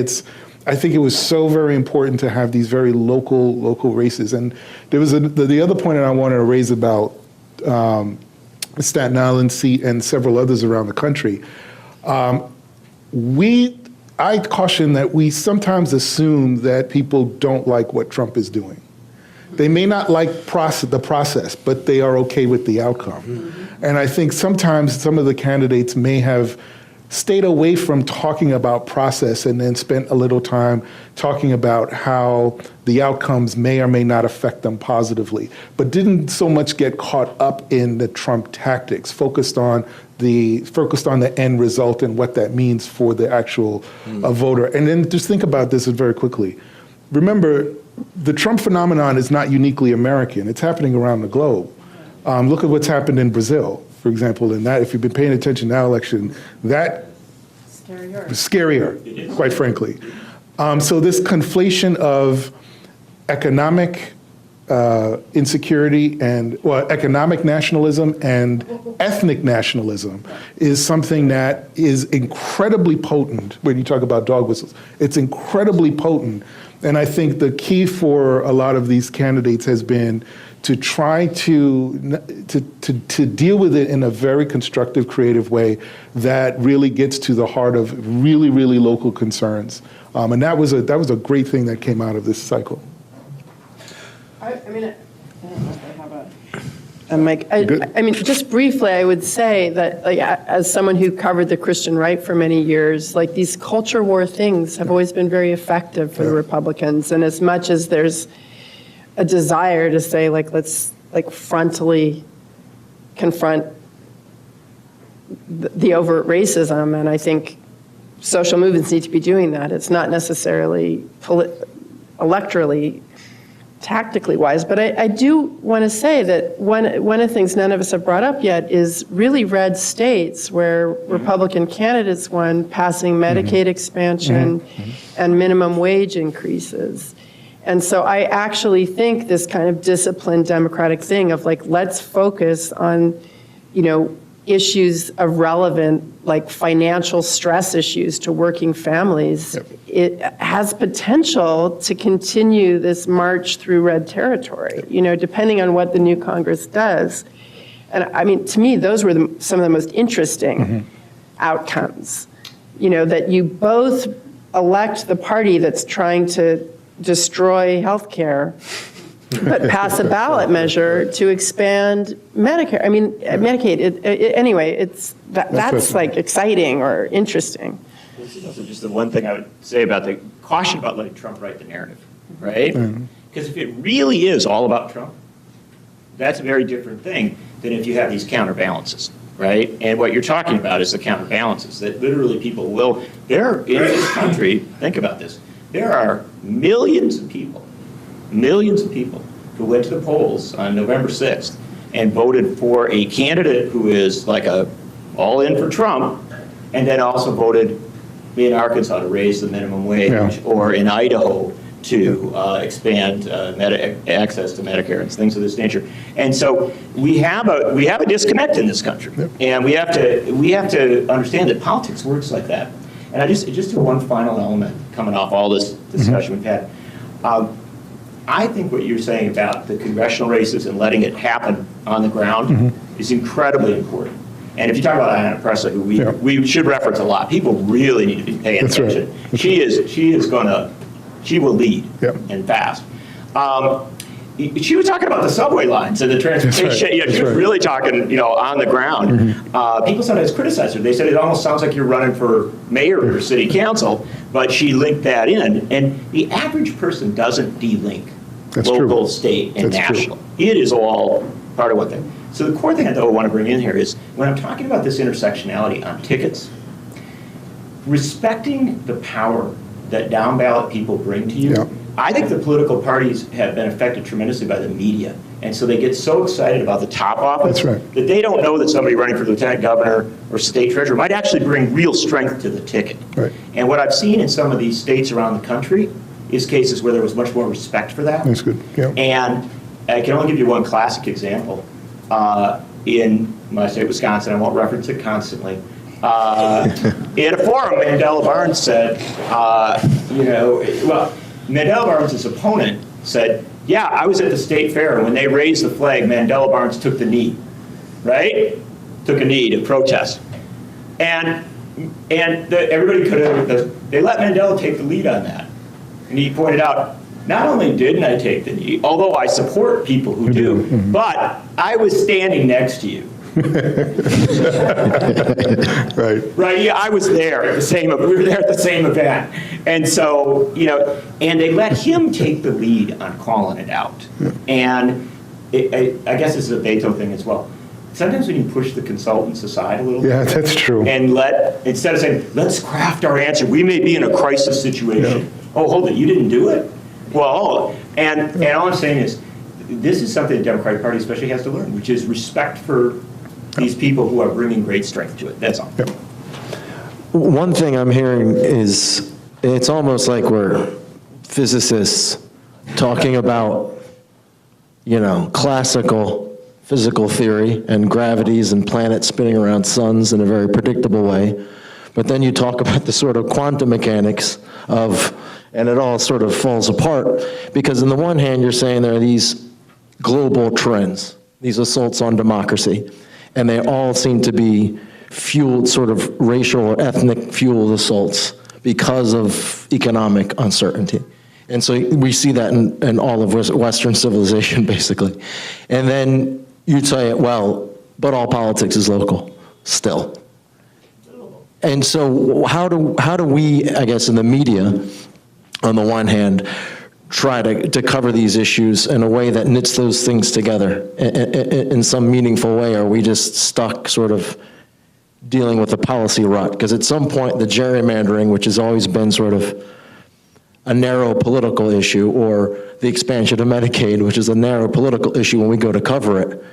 I think it was so very important to have these very local races. And there was the other point that I wanted to raise about the Staten Island seat and several others around the country. I caution that we sometimes assume that people don't like what Trump is doing. They may not like the process, but they are okay with the outcome. Mm-hmm. And I think sometimes some of the candidates may have stayed away from talking about process and then spent a little time talking about how the outcomes may or may not affect them positively, but didn't so much get caught up in the Trump tactics, focused on the end result and what that means for the actual voter. And then just think about this very quickly. Remember, the Trump phenomenon is not uniquely American. It's happening around the globe. Look at what's happened in Brazil, for example, in that, if you've been paying attention to that election, that was scarier, quite frankly. So this conflation of economic insecurity and economic nationalism and ethnic nationalism is something that is incredibly potent when you talk about dog whistles. It's incredibly potent. And I think the key for a lot of these candidates has been to try to deal with it in a very constructive, creative way that really gets to the heart of really, really local concerns. And that was a great thing that came out of this cycle. I don't know if I have a mic. I mean, just briefly, I would say that, like, as someone who covered the Christian right for many years, like, these culture war things have always been very effective for the Republicans. And as much as there's a desire to say, like, let's frontally confront the overt racism, and I think social movements need to be doing that. It's not necessarily electorally tactically wise, but I do want to say that one of the things none of us have brought up yet is really red states where Republican candidates won, passing Medicaid expansion and minimum wage increases. And so I actually think this kind of disciplined democratic thing of, like, let's focus on, issues of relevant, like, financial stress issues to working families. Yep. It has potential to continue this march through red territory, depending on what the new Congress does. And I mean, to me, those were some of the most interesting outcomes, that you both elect the party that's trying to destroy healthcare, but pass a ballot measure to expand Medicare. I mean, Medicaid. Anyway, that's like exciting or interesting. This is also just the one thing I would say about the caution about letting Trump write the narrative, right? Because if it really is all about Trump, that's a very different thing than if you have these counterbalances, right? And what you're talking about is the counterbalances, that literally people will, there in this country, think about this, there are millions of people who went to the polls on November 6th and voted for a candidate who is like a all in for Trump, and then also voted in Arkansas to raise the minimum wage, or in Idaho to expand access to Medicare and things of this nature. And so we have a disconnect in this country, and we have to understand that politics works like that. And I just do one final element coming off all this discussion we've had. I think what you're saying about the congressional races and letting it happen on the ground is incredibly important. And if you talk about Ayanna Pressley, who we should reference a lot, people really need to be paying attention. Right. She will lead and fast. She was talking about the subway lines and the transportation. Right. She was really talking, on the ground. People sometimes criticize her. They said it almost sounds like you're running for mayor or city council, but she linked that in. And the average person doesn't de-link local, state, and national. It is all part of one thing. So the core thing I want to bring in here is, when I'm talking about this intersectionality on tickets, respecting the power that down ballot people bring to you. I think the political parties have been affected tremendously by the media. And so they get so excited about the top office that they don't know that somebody running for lieutenant governor or state treasurer might actually bring real strength to the ticket. Right. And what I've seen in some of these states around the country is cases where there was much more respect for that. That's good. And I can only give you one classic example. In my state, Wisconsin, I won't reference it constantly. In a forum, Mandela Barnes said, Mandela Barnes' opponent said, yeah, I was at the state fair, and when they raised the flag, Mandela Barnes took the knee, right? Took a knee to protest. And everybody could have, they let Mandela take the lead on that. And he pointed out, not only didn't I take the knee, although I support people who do, but I was standing next to you. Right. Yeah, I was there at the same. We were there at the same event, and so and they let him take the lead on calling it out. And I guess this is a Beto thing as well. Sometimes when you push the consultants aside a little bit, that's true. And instead of saying, let's craft our answer, we may be in a crisis situation. Oh, hold it, you didn't do it? Well, and all I'm saying is, this is something the Democratic Party especially has to learn, which is respect for these people who are bringing great strength to it. That's all. One thing I'm hearing is, it's almost like we're physicists talking about, classical physical theory and gravities and planets spinning around suns in a very predictable way. But then you talk about the sort of quantum mechanics and it all sort of falls apart, because on the one hand, you're saying there are these global trends, these assaults on democracy, and they all seem to be fueled, sort of racial or ethnic fueled assaults because of economic uncertainty. And so we see that in all of Western civilization, basically. And then you'd say, well, but all politics is local, still. And so how do we, I guess, in the media, on the one hand, try to cover these issues in a way that knits those things together in some meaningful way? Or are we just stuck sort of dealing with the policy rut? Because at some point, the gerrymandering, which has always been sort of a narrow political issue, or the expansion of Medicaid, which is a narrow political issue when we go to cover it,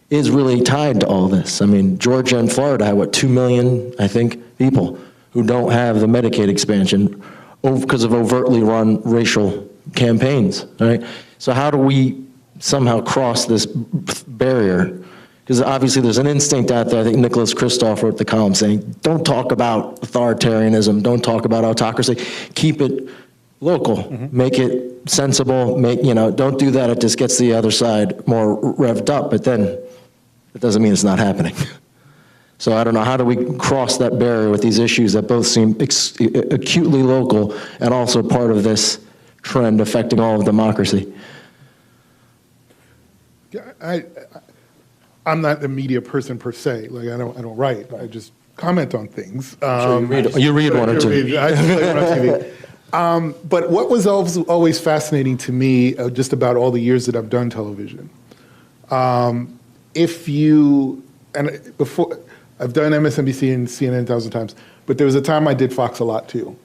is really tied to all this. I mean, Georgia and Florida have, 2 million, I think, people who don't have the Medicaid expansion because of overtly run racial campaigns, right? So how do we somehow cross this barrier? Because obviously there's an instinct out there. I think Nicholas Kristof wrote the column saying, don't talk about authoritarianism, don't talk about autocracy, keep it local, make it sensible, don't do that, it just gets the other side more revved up, but then it doesn't mean it's not happening. So I don't know, how do we cross that barrier with these issues that both seem acutely local and also part of this trend affecting all of democracy? I'm not a media person per se. Like I don't write. I just comment on things. Sure, you read one or two. I just like one on TV. But what was always fascinating to me, just about all the years that I've done television, before, I've done MSNBC and CNN 1,000 times, but there was a time I did Fox a lot too.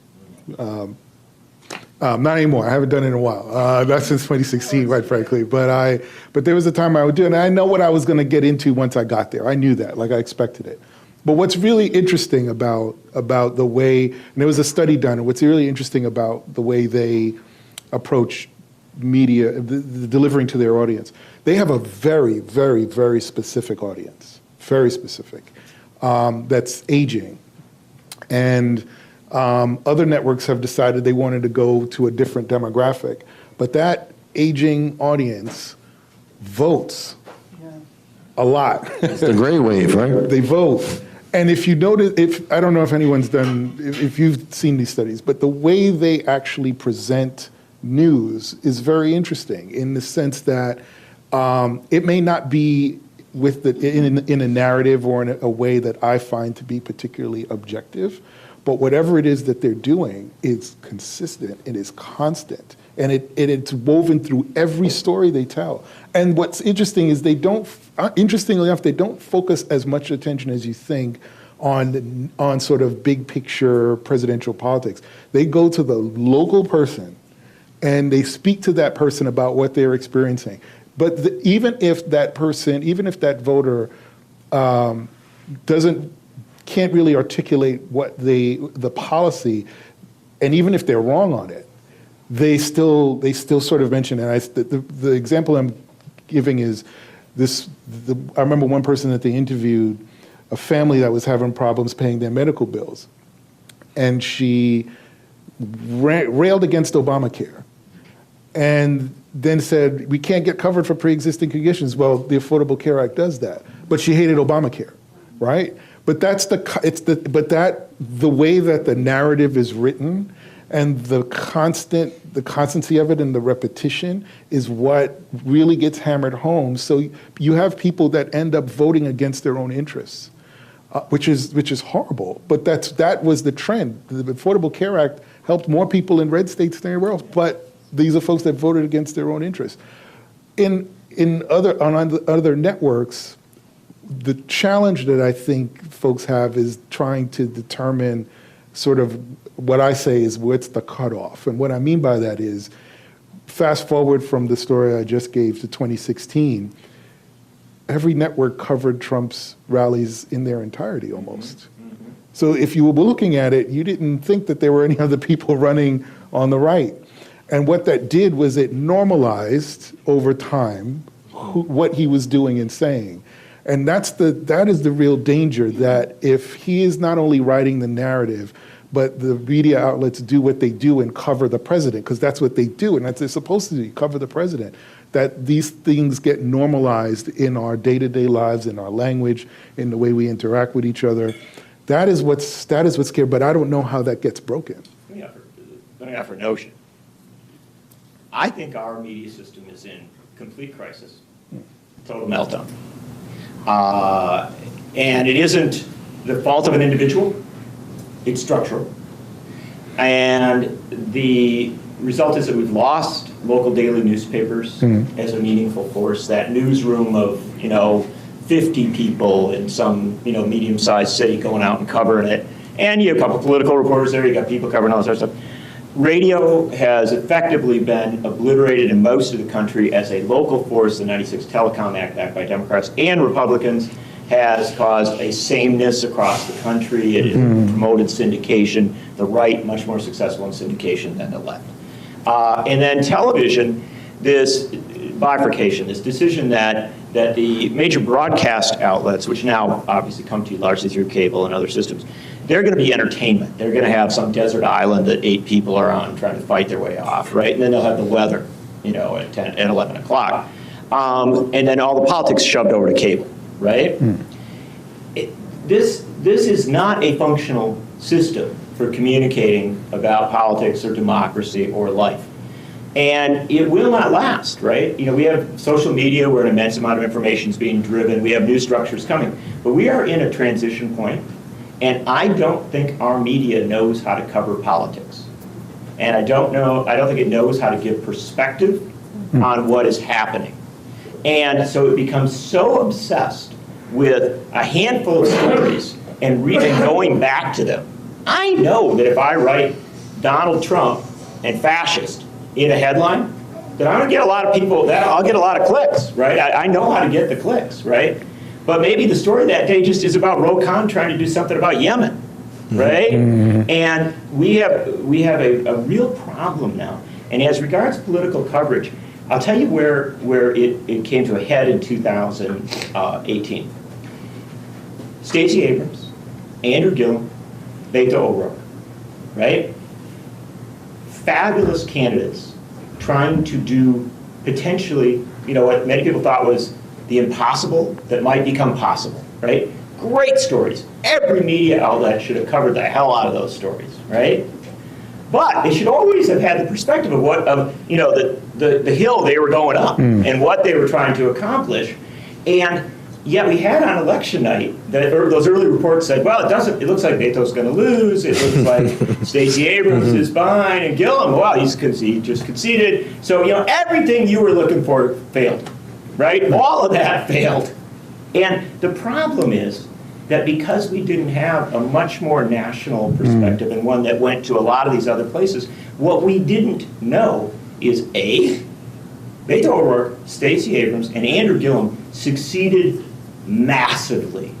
Not anymore. I haven't done it in a while. Not since 2016, quite frankly. But there was a time I would do it, and I know what I was going to get into once I got there. I knew that, like I expected it. But what's really interesting about the way, and there was a study done, and what's really interesting about the way they approach media, the delivering to their audience, they have a very, very, very specific audience, very specific, that's aging. And other networks have decided they wanted to go to a different demographic, but that aging audience votes a lot. It's the gray wave, right? They vote. And if you notice, I don't know if anyone's done, if you've seen these studies, but the way they actually present news is very interesting in the sense that it may not be with in a narrative or in a way that I find to be particularly objective, but whatever it is that they're doing is consistent, it is constant, and it's woven through every story they tell. And what's interesting is interestingly enough, they don't focus as much attention as you think on sort of big picture presidential politics. They go to the local person and they speak to that person about what they're experiencing. But even if that voter can't really articulate what the policy, and even if they're wrong on it, they still sort of mention it. The example I'm giving is this. I remember one person that they interviewed, a family that was having problems paying their medical bills, and she railed against Obamacare, and then said, we can't get covered for pre-existing conditions. Well, the Affordable Care Act does that, but she hated Obamacare, right? But the way that the narrative is written and the constancy of it and the repetition is what really gets hammered home. So you have people that end up voting against their own interests, which is horrible. But that was the trend. The Affordable Care Act helped more people in red states than anywhere else, but these are folks that voted against their own interests. On other networks, the challenge that I think folks have is trying to determine sort of what I say is what's the cutoff. And what I mean by that is, fast forward from the story I just gave to 2016, every network covered Trump's rallies in their entirety almost. Mm-hmm. So if you were looking at it, you didn't think that there were any other people running on the right. And what that did was it normalized over time what he was doing and saying. And that is the real danger, that if he is not only writing the narrative, but the media outlets do what they do and cover the president, because that's what they do, and that's what they're supposed to do, cover the president, that these things get normalized in our day-to-day lives, in our language, in the way we interact with each other. That is what's scary, but I don't know how that gets broken. Let me offer a notion. I think our media system is in complete crisis, total meltdown. And it isn't the fault of an individual, it's structural. And the result is that we've lost local daily newspapers as a meaningful force. That newsroom of, 50 people in some, medium-sized city going out and covering it. And you have a couple political reporters there, you got people covering all this other stuff. Radio has effectively been obliterated in most of the country as a local force. The 96 Telecom Act, backed by Democrats and Republicans, has caused a sameness across the country. It promoted syndication. The right, much more successful in syndication than the left. And then television, this bifurcation, this decision that the major broadcast outlets, which now obviously come to you largely through cable and other systems, they're going to be entertainment. They're going to have some desert island that 8 people are on trying to fight their way off, right? And then they'll have the weather, at 11 o'clock. And then all the politics shoved over to cable, right? This is not a functional system for communicating about politics or democracy or life. And it will not last, right? We have social media where an immense amount of information is being driven. We have new structures coming. But we are in a transition point. And I don't think our media knows how to cover politics. And I don't think it knows how to give perspective on what is happening. And so it becomes so obsessed with a handful of stories and going back to them. I know that if I write Donald Trump and fascist in a headline, that I'm gonna get a lot of people, I'll get a lot of clicks, right? I know how to get the clicks, right? But maybe the story that day just is about Ro Khan trying to do something about Yemen, right? Mm-hmm. And we have a real problem now. And as regards political coverage, I'll tell you where it came to a head in 2018. Stacey Abrams, Andrew Gillum, Beto O'Rourke, right? Fabulous candidates trying to do potentially, what many people thought was the impossible that might become possible, right? Great stories. Every media outlet should have covered the hell out of those stories, right? But they should always have had the perspective of the hill they were going up and what they were trying to accomplish. And yet we had on election night those early reports said, well, it looks like Beto's going to lose. It looks like Stacey Abrams is behind, and Gillum, well, he just conceded. So everything you were looking for failed, right? All of that failed. And the problem is that because we didn't have a much more national perspective and one that went to a lot of these other places, what we didn't know is Beto O'Rourke, Stacey Abrams, and Andrew Gillum succeeded massively.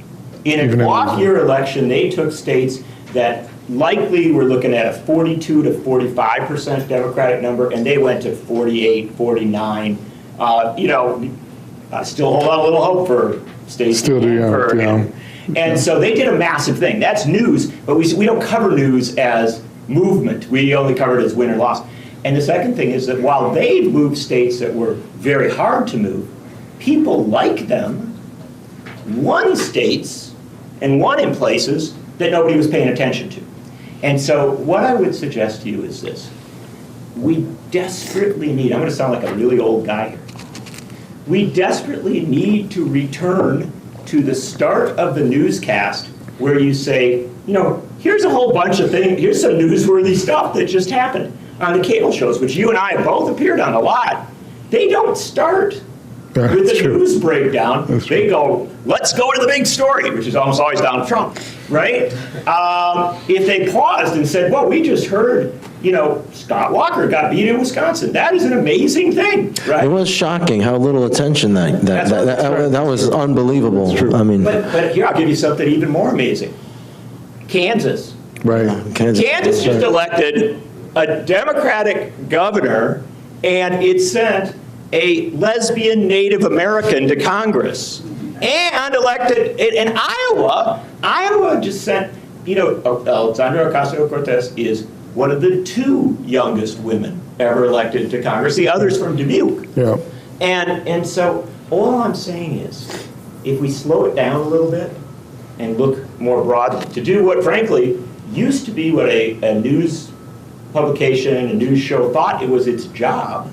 In an off-year election, they took states that likely were looking at a 42 to 45% Democratic number, and they went to 48, 49. I still hold out a little hope for Stacey. Still do, yeah. And so they did a massive thing. That's news, but we don't cover news as movement. We only cover it as win or loss. And the second thing is that while they moved states that were very hard to move, people like them won states and won in places that nobody was paying attention to. And so what I would suggest to you is this. We desperately need, I'm going to sound like a really old guy here. We desperately need to return to the start of the newscast where you say, here's a whole bunch of things, here's some newsworthy stuff that just happened on the cable shows, which you and I have both appeared on a lot. They don't start with the news breakdown. They go, let's go to the big story, which is almost always Donald Trump, right? If they paused and said, well, we just heard, Scott Walker got beat in Wisconsin. That is an amazing thing, right? It was shocking how little attention that was unbelievable. I mean, but here, I'll give you something even more amazing. Kansas. Right. Kansas just elected a Democratic governor, and it sent a lesbian Native American to Congress, and elected in Iowa. Iowa just sent, Alexandria Ocasio-Cortez is one of the 2 youngest women ever elected to Congress. The other's from Dubuque. Yeah. And so all I'm saying is, if we slow it down a little bit and look more broadly, to do what, frankly, used to be what a news publication, a news show thought it was its job,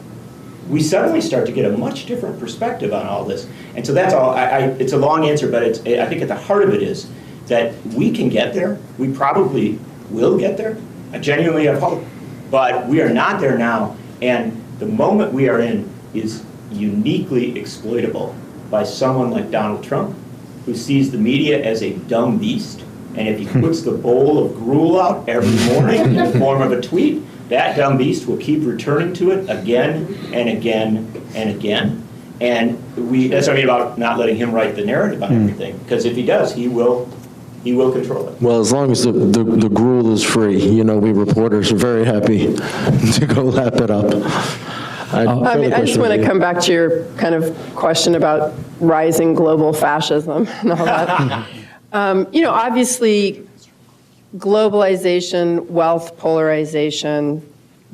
we suddenly start to get a much different perspective on all this. And so that's all. It's a long answer, but I think at the heart of it is that we can get there. We probably will get there. I genuinely have hope. But we are not there now. And the moment we are in is uniquely exploitable by someone like Donald Trump, who sees the media as a dumb beast. And if he puts the bowl of gruel out every morning in the form of a tweet, that dumb beast will keep returning to it again and again and again. And that's what I mean about not letting him write the narrative on everything. Because if he does, he will control it. Well, as long as the gruel is free, we reporters are very happy to go lap it up. I just want to come back to your kind of question about rising global fascism and all that. Obviously, globalization, wealth polarization,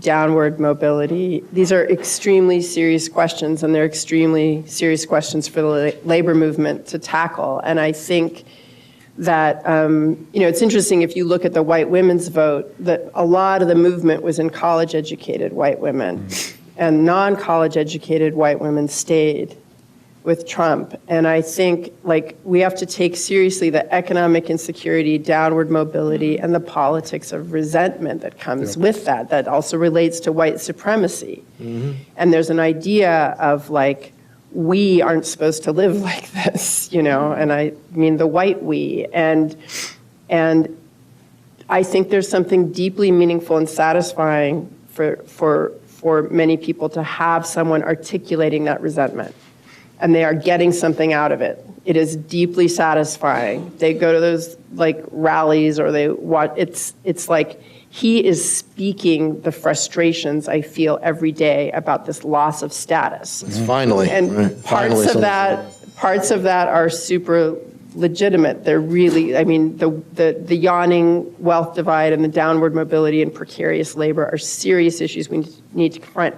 downward mobility, these are extremely serious questions, and they're extremely serious questions for the labor movement to tackle. And I think that, it's interesting if you look at the white women's vote, that a lot of the movement was in college-educated white women, and non-college educated white women stayed with Trump. And I think, like, we have to take seriously the economic insecurity, downward mobility, and the politics of resentment that comes with that. That also relates to white supremacy. And there's an idea of, like, we aren't supposed to live like this, you know, and I mean the white we. And I think there's something deeply meaningful and satisfying for many people to have someone articulating that resentment. And they are getting something out of it. It is deeply satisfying. They go to those, like, rallies, or they watch. It's like he is speaking the frustrations I feel every day about this loss of status. It's finally. And right. parts of that are super legitimate. They're really, I mean, the yawning wealth divide and the downward mobility and precarious labor are serious issues we need to confront.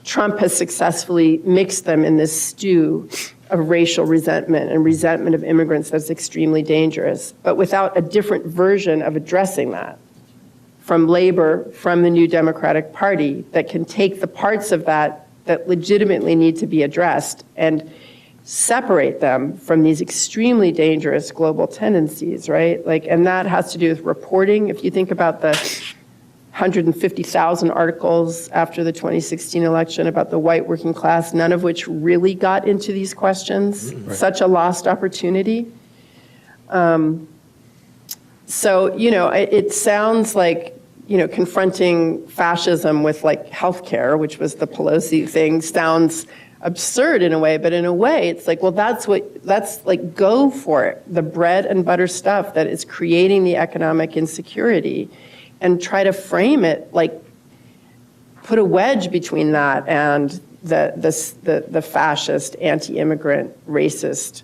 Trump has successfully mixed them in this stew of racial resentment and resentment of immigrants that's extremely dangerous, but without a different version of addressing that from labor, from the new Democratic Party, that can take the parts of that legitimately need to be addressed and separate them from these extremely dangerous global tendencies, right? Like, and that has to do with reporting. If you think about the 150,000 articles after the 2016 election about the white working class, none of which really got into these questions. Right. Such a lost opportunity. So, you know, it sounds like, you know, confronting fascism with, like, healthcare, which was the Pelosi thing, sounds absurd in a way, but in a way it's like, well, that's like, go for it. The bread and butter stuff that is creating the economic insecurity, and try to frame it, like, put a wedge between that and the fascist, anti-immigrant, racist,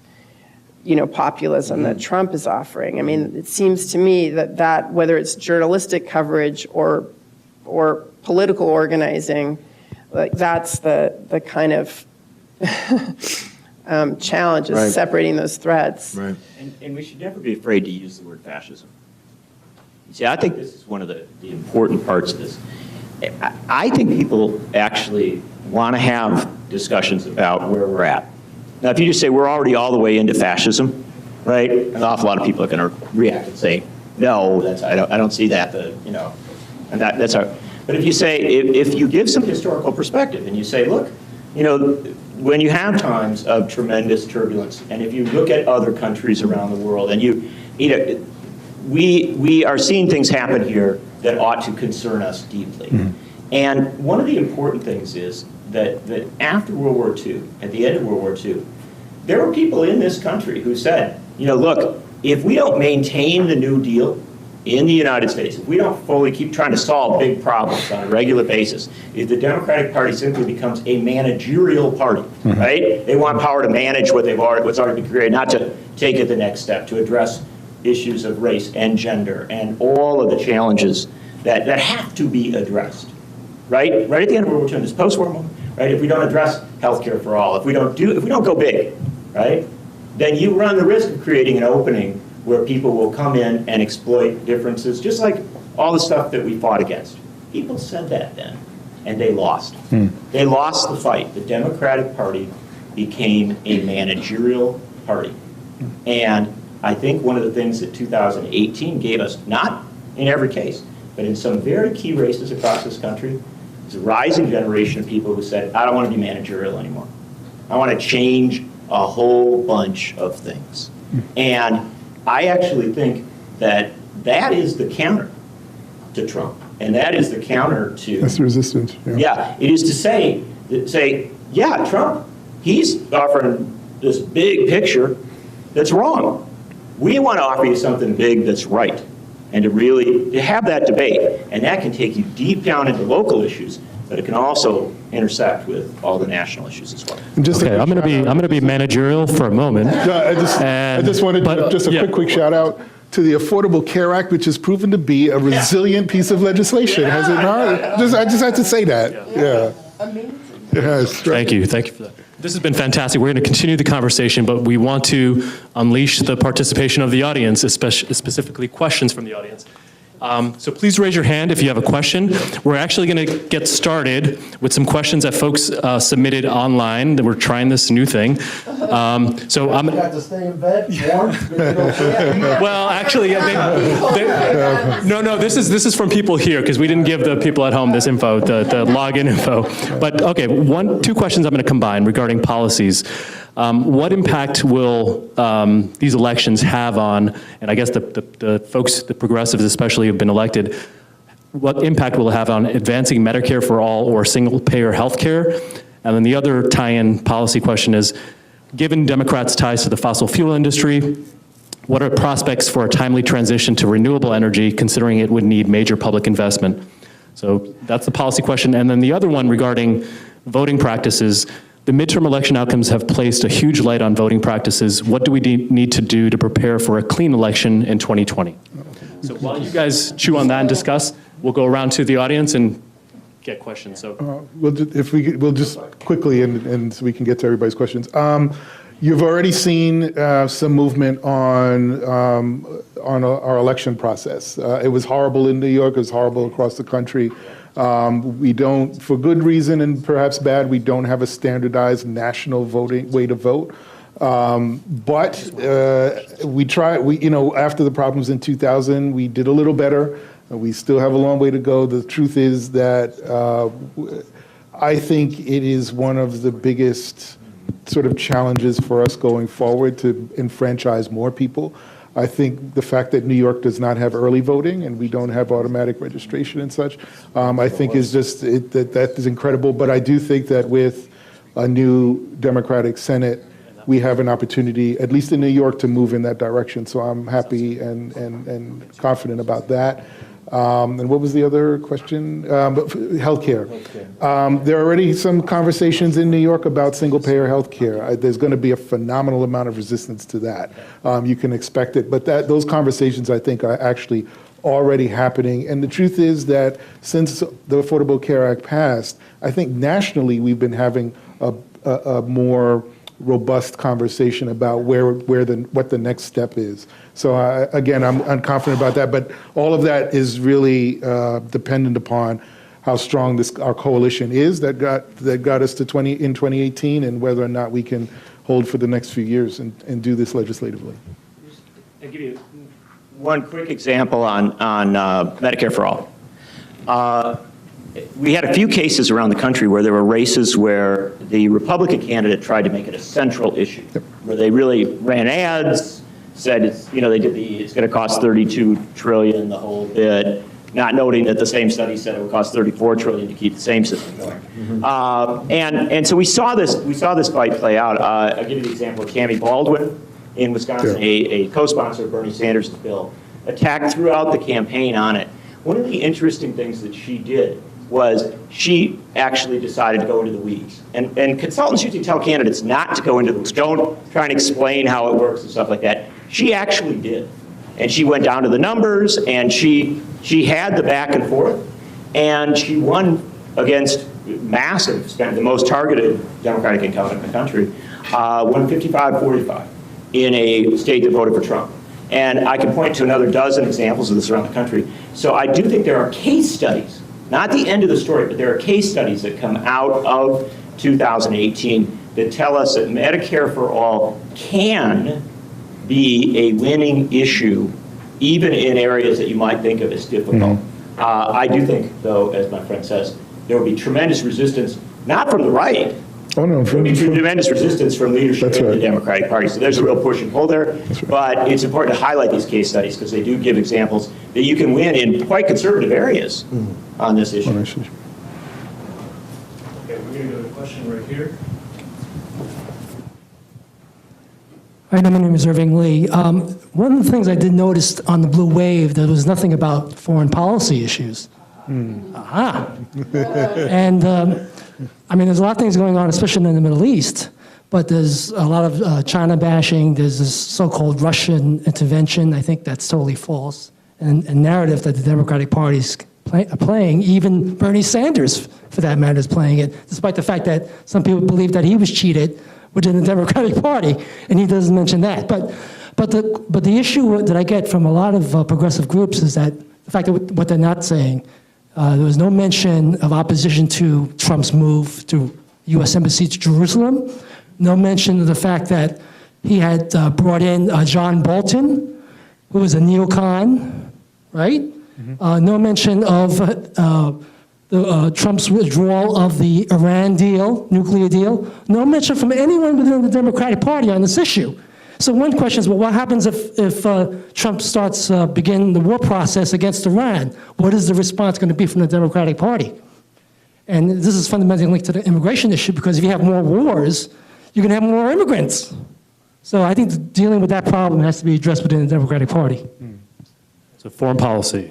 you know, populism that Trump is offering. I mean, it seems to me that whether it's journalistic coverage or political organizing, like, that's the kind of challenge, is Right. separating those threads. Right. And we should never be afraid to use the word fascism. See, I think this is one of the important parts of this. I think people actually want to have discussions about where we're at. Now, if you just say we're already all the way into fascism, right, an awful lot of people are going to react and say, no, I don't see that, you know, and that's our. But if you say, if you give some historical perspective and you say, look, you know, when you have times of tremendous turbulence, and if you look at other countries around the world, and you know, we are seeing things happen here that ought to concern us deeply. Mm-hmm. And one of the important things is that after World War II, at the end of World War II, there were people in this country who said, you know, look, if we don't maintain the New Deal in the United States, if we don't fully keep trying to solve big problems on a regular basis, if the Democratic Party simply becomes a managerial party, mm-hmm. right? They want power to manage what's already been created, not to take it the next step, to address issues of race and gender and all of the challenges that have to be addressed, right? Right at the end of World War II, in this post-war moment, right? If we don't address healthcare for all, if we don't go big, right? Then you run the risk of creating an opening where people will come in and exploit differences, just like all the stuff that we fought against. People said that then, and they lost. They lost the fight. The Democratic Party became a managerial party. And I think one of the things that 2018 gave us, not in every case, but in some very key races across this country, is a rising generation of people who said, I don't want to be managerial anymore. I want to change a whole bunch of things. And I actually think that is the counter to Trump. And that is the counter to... That's the resistance. Yeah, it is to say, yeah, Trump, he's offering this big picture that's wrong. We want to offer you something big that's right, and to have that debate. And that can take you deep down into local issues, but it can also intersect with all the national issues as well. Okay, I'm going to be managerial for a moment. I just wanted a quick shout out to the Affordable Care Act, which has proven to be a resilient piece of legislation, has it not? I just had to say that. Yeah. Amazing. It has. Thank you for that. This has been fantastic. We're going to continue the conversation, but we want to unleash the participation of the audience, especially specifically questions from the audience. So please raise your hand if you have a question. We're actually going to get started with some questions that folks submitted online. That we're trying this new thing. So I'm. Got to stay in bed, warm. Well, actually, no. This is from people here because we didn't give the people at home this info, the login info. But okay, two questions I'm going to combine regarding policies. What impact will these elections have on, and I guess the folks, the progressives especially, have been elected, what impact will it have on advancing Medicare for all or single-payer health care? And then the other tie-in policy question is, given Democrats' ties to the fossil fuel industry, what are prospects for a timely transition to renewable energy, considering it would need major public investment? So that's the policy question. And then the other one regarding voting practices. The midterm election outcomes have placed a huge light on voting practices. What do we need to do to prepare for a clean election in 2020? So while you guys chew on that and discuss, we'll go around to the audience and get questions. So we'll just quickly, and so we can get to everybody's questions. You've already seen some movement on our election process. It was horrible in New York. It was horrible across the country. We don't, for good reason and perhaps bad, we don't have a standardized national voting way to vote. But we try. After the problems in 2000, we did a little better. We still have a long way to go. The truth is that I think it is one of the biggest sort of challenges for us going forward to enfranchise more people. I think the fact that New York does not have early voting and we don't have automatic registration and such, I think is just, that is incredible. But I do think that with a new Democratic Senate, we have an opportunity, at least in New York, to move in that direction. So I'm happy and confident about that. And what was the other question? Healthcare. There are already some conversations in New York about single-payer healthcare. There's going to be a phenomenal amount of resistance to that. You can expect it. But those conversations, I think, are actually already happening. And the truth is that since the Affordable Care Act passed, I think nationally we've been having a more robust conversation about what the next step is. So again, I'm confident about that, but all of that is really dependent upon how strong our coalition is that got us to 2018, and whether or not we can hold for the next few years and do this legislatively. I'll give you one quick example on Medicare for All. We had a few cases around the country where there were races where the Republican candidate tried to make it a central issue, where they really ran ads, said it's going to cost $32 trillion, the whole bit, not noting that the same study said it would cost $34 trillion to keep the same system going. And so we saw this fight play out. I'll give you the example of Cammie Baldwin in Wisconsin, a co-sponsor of Bernie Sanders' bill, attacked throughout the campaign on it. One of the interesting things that she did was she actually decided to go into the weeds. And consultants usually tell candidates not to go into the weeds. Don't try and explain how it works and stuff like that. She actually did. And she went down to the numbers, and she had the back and forth, and she won against massive, the most targeted Democratic incumbent in the country, won 55-45 in a state that voted for Trump. And I can point to another dozen examples of this around the country. So I do think there are case studies, not the end of the story, but there are case studies that come out of 2018 that tell us that Medicare for All can be a winning issue, even in areas that you might think of as difficult. I do think, though, as my friend says, there will be tremendous resistance, not from the right. Oh, no. There will be tremendous resistance from leadership in the Democratic Party. So there's a real push and pull there. But it's important to highlight these case studies because they do give examples that you can win in quite conservative areas on this issue. Okay, we're going to go to a question right here. Hi, my name is Irving Lee. One of the things I did notice on the Blue Wave, there was nothing about foreign policy issues. Aha. And I mean, there's a lot of things going on, especially in the Middle East, but there's a lot of China bashing. There's this so-called Russian intervention. I think that's totally false. And a narrative that the Democratic Party is playing, even Bernie Sanders, for that matter, is playing it, despite the fact that some people believe that he was cheated within the Democratic Party, and he doesn't mention that. But the issue that I get from a lot of progressive groups is that the fact that what they're not saying, there was no mention of opposition to Trump's move to U.S. Embassy to Jerusalem, no mention of the fact that he had brought in John Bolton, who was a neocon, right? No mention of Trump's withdrawal of the Iran deal, nuclear deal. No mention from anyone within the Democratic Party on this issue. So one question is, well, what happens if Trump starts begin the war process against Iran? What is the response going to be from the Democratic Party? And this is fundamentally linked to the immigration issue, because if you have more wars, you're going to have more immigrants. So I think dealing with that problem has to be addressed within the Democratic Party. So foreign policy.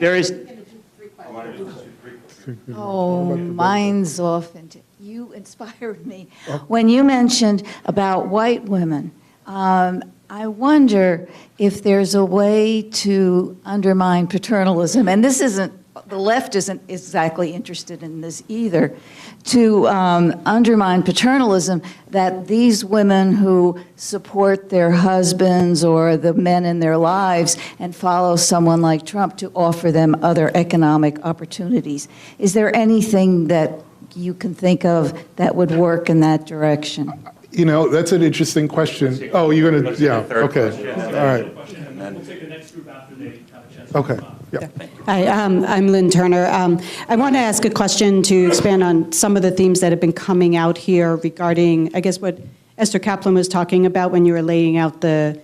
There is, Oh, mine's off. And you inspired me. When you mentioned about white women, I wonder if there's a way to undermine paternalism, and this isn't, the left isn't exactly interested in this either, to undermine paternalism, that these women who support their husbands or the men in their lives and follow someone like Trump to offer them other economic opportunities. Is there anything that you can think of that would work in that direction? You know, that's an interesting question. Oh, you're going to, yeah, okay. All right. We'll take the next group after they have a chance. Okay, yeah. Hi, I'm Lynn Turner. I want to ask a question to expand on some of the themes that have been coming out here regarding, I guess, what Esther Kaplan was talking about when you were laying out the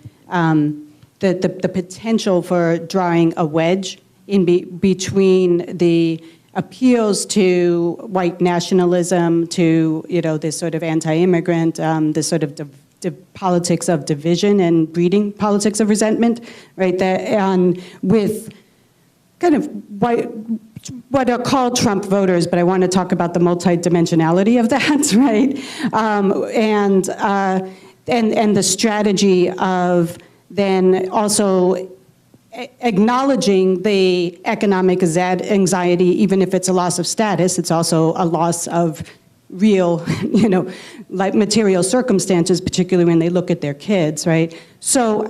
potential for drawing a wedge in between the appeals to white nationalism, to, you know, this sort of anti-immigrant, this sort of politics of division and breeding politics of resentment, right? That with kind of what are called Trump voters, but I want to talk about the multidimensionality of that, right? And the strategy of then also acknowledging the economic anxiety, even if it's a loss of status, it's also a loss of real, you know, like material circumstances, particularly when they look at their kids, right? So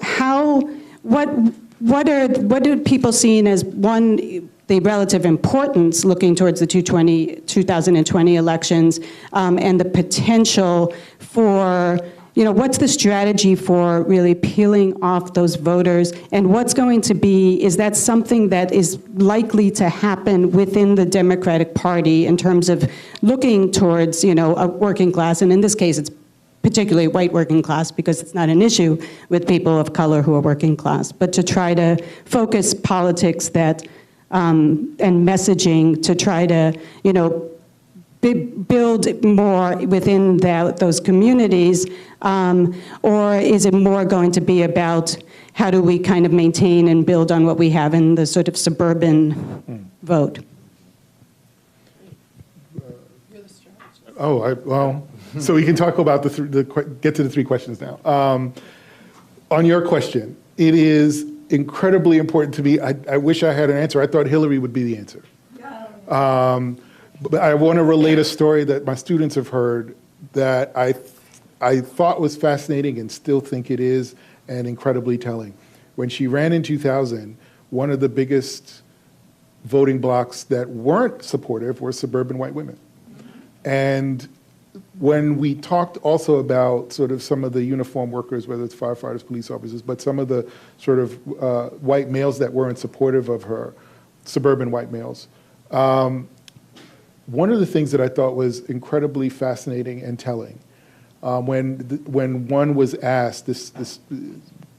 what are people seeing as, one, the relative importance looking towards the 2020 elections, and the potential for, you know, what's the strategy for really peeling off those voters, and what's going to be, is that something that is likely to happen within the Democratic Party in terms of looking towards, you know, a working class, and in this case it's particularly white working class, because it's not an issue with people of color who are working class, but to try to focus politics that, and messaging to try to, you know, build more within those communities, or is it more going to be about how do we kind of maintain and build on what we have in the sort of suburban vote? Well, so we can talk about get to the three questions now. On your question, it is incredibly important to me. I wish I had an answer. I thought Hillary would be the answer. But I want to relate a story that my students have heard that I thought was fascinating and still think it is, and incredibly telling. When she ran in 2000, one of the biggest voting blocks that weren't supportive were suburban white women. And when we talked also about sort of some of the uniform workers, whether it's firefighters, police officers, but some of the sort of white males that weren't supportive of her, suburban white males, one of the things that I thought was incredibly fascinating and telling, when one was asked, this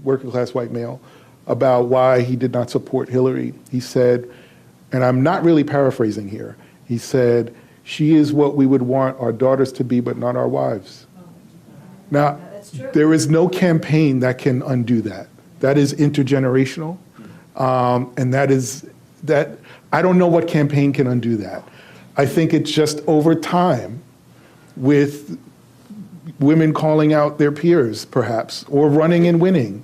working class white male, about why he did not support Hillary, he said, and I'm not really paraphrasing here, he said, "She is what we would want our daughters to be, but not our wives." Now, there is no campaign that can undo that. That is intergenerational, and that I don't know what campaign can undo that. I think it's just over time, with women calling out their peers, perhaps, or running and winning,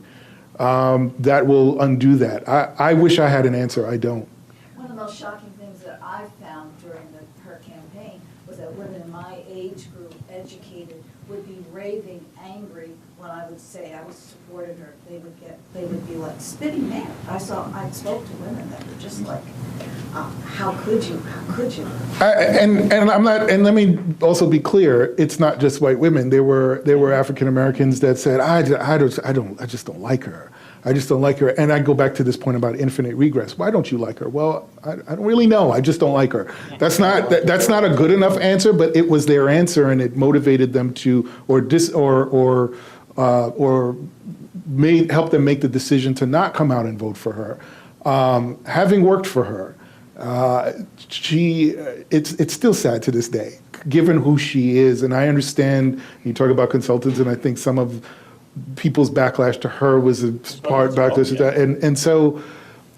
that will undo that. I wish I had an answer. I don't. One of the most shocking things that I found during her campaign was that women in my age group, educated, would be raving angry when I would say I was supporting her. They would be like spitting mad. I spoke to women that were just like, how could you? How could you? And I'm not. And let me also be clear. It's not just white women. There were African Americans that said, I just don't like her. I just don't like her. And I go back to this point about infinite regress. Why don't you like her? Well, I don't really know. I just don't like her. That's not a good enough answer, but it was their answer, and it motivated them to, helped them make the decision to not come out and vote for her. Having worked for her, it's still sad to this day, given who she is. And I understand you talk about consultants, and I think some of people's backlash to her was a part backlash to that. And so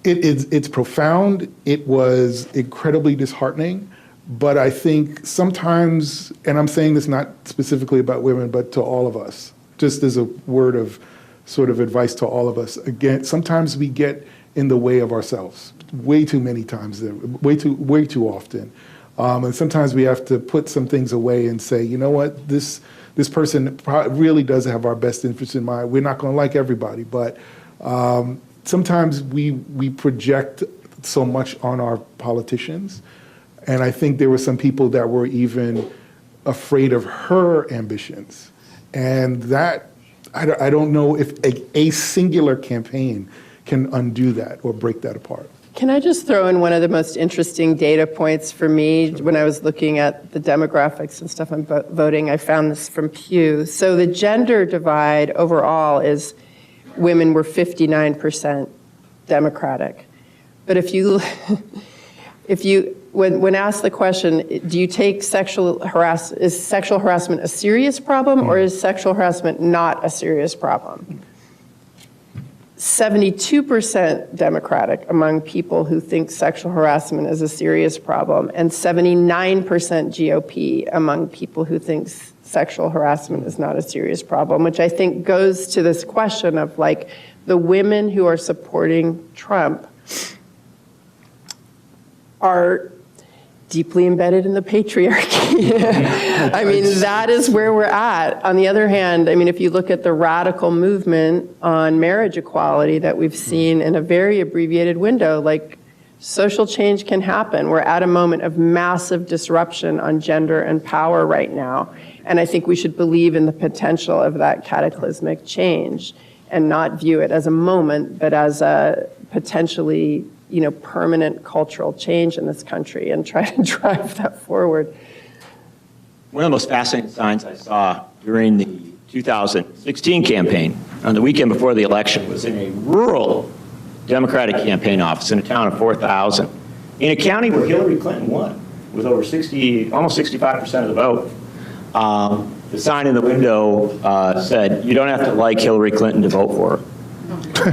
it's profound. It was incredibly disheartening. But I think sometimes, and I'm saying this not specifically about women, but to all of us, just as a word of sort of advice to all of us, again, sometimes we get in the way of ourselves way too many times, way too often. And sometimes we have to put some things away and say, you know what, this person really does have our best interest in mind. We're not going to like everybody, but sometimes we project so much on our politicians. And I think there were some people that were even afraid of her ambitions. And that, I don't know if a singular campaign can undo that or break that apart. Can I just throw in one of the most interesting data points for me when I was looking at the demographics and stuff on voting? I found this from Pew. So the gender divide overall is women were 59% Democratic. But when asked the question, do you take is sexual harassment a serious problem or is sexual harassment not a serious problem? 72% Democratic among people who think sexual harassment is a serious problem, and 79% GOP among people who think sexual harassment is not a serious problem, which I think goes to this question of like the women who are supporting Trump are deeply embedded in the patriarchy. I mean, that is where we're at. On the other hand, I mean, if you look at the radical movement on marriage equality that we've seen in a very abbreviated window, like social change can happen. We're at a moment of massive disruption on gender and power right now. And I think we should believe in the potential of that cataclysmic change and not view it as a moment, but as a potentially permanent cultural change in this country and try to drive that forward. One of the most fascinating signs I saw during the 2016 campaign, on the weekend before the election, was in a rural Democratic campaign office in a town of 4,000, in a county where Hillary Clinton won with over almost 65% of the vote. The sign in the window said, "You don't have to like Hillary Clinton to vote for her."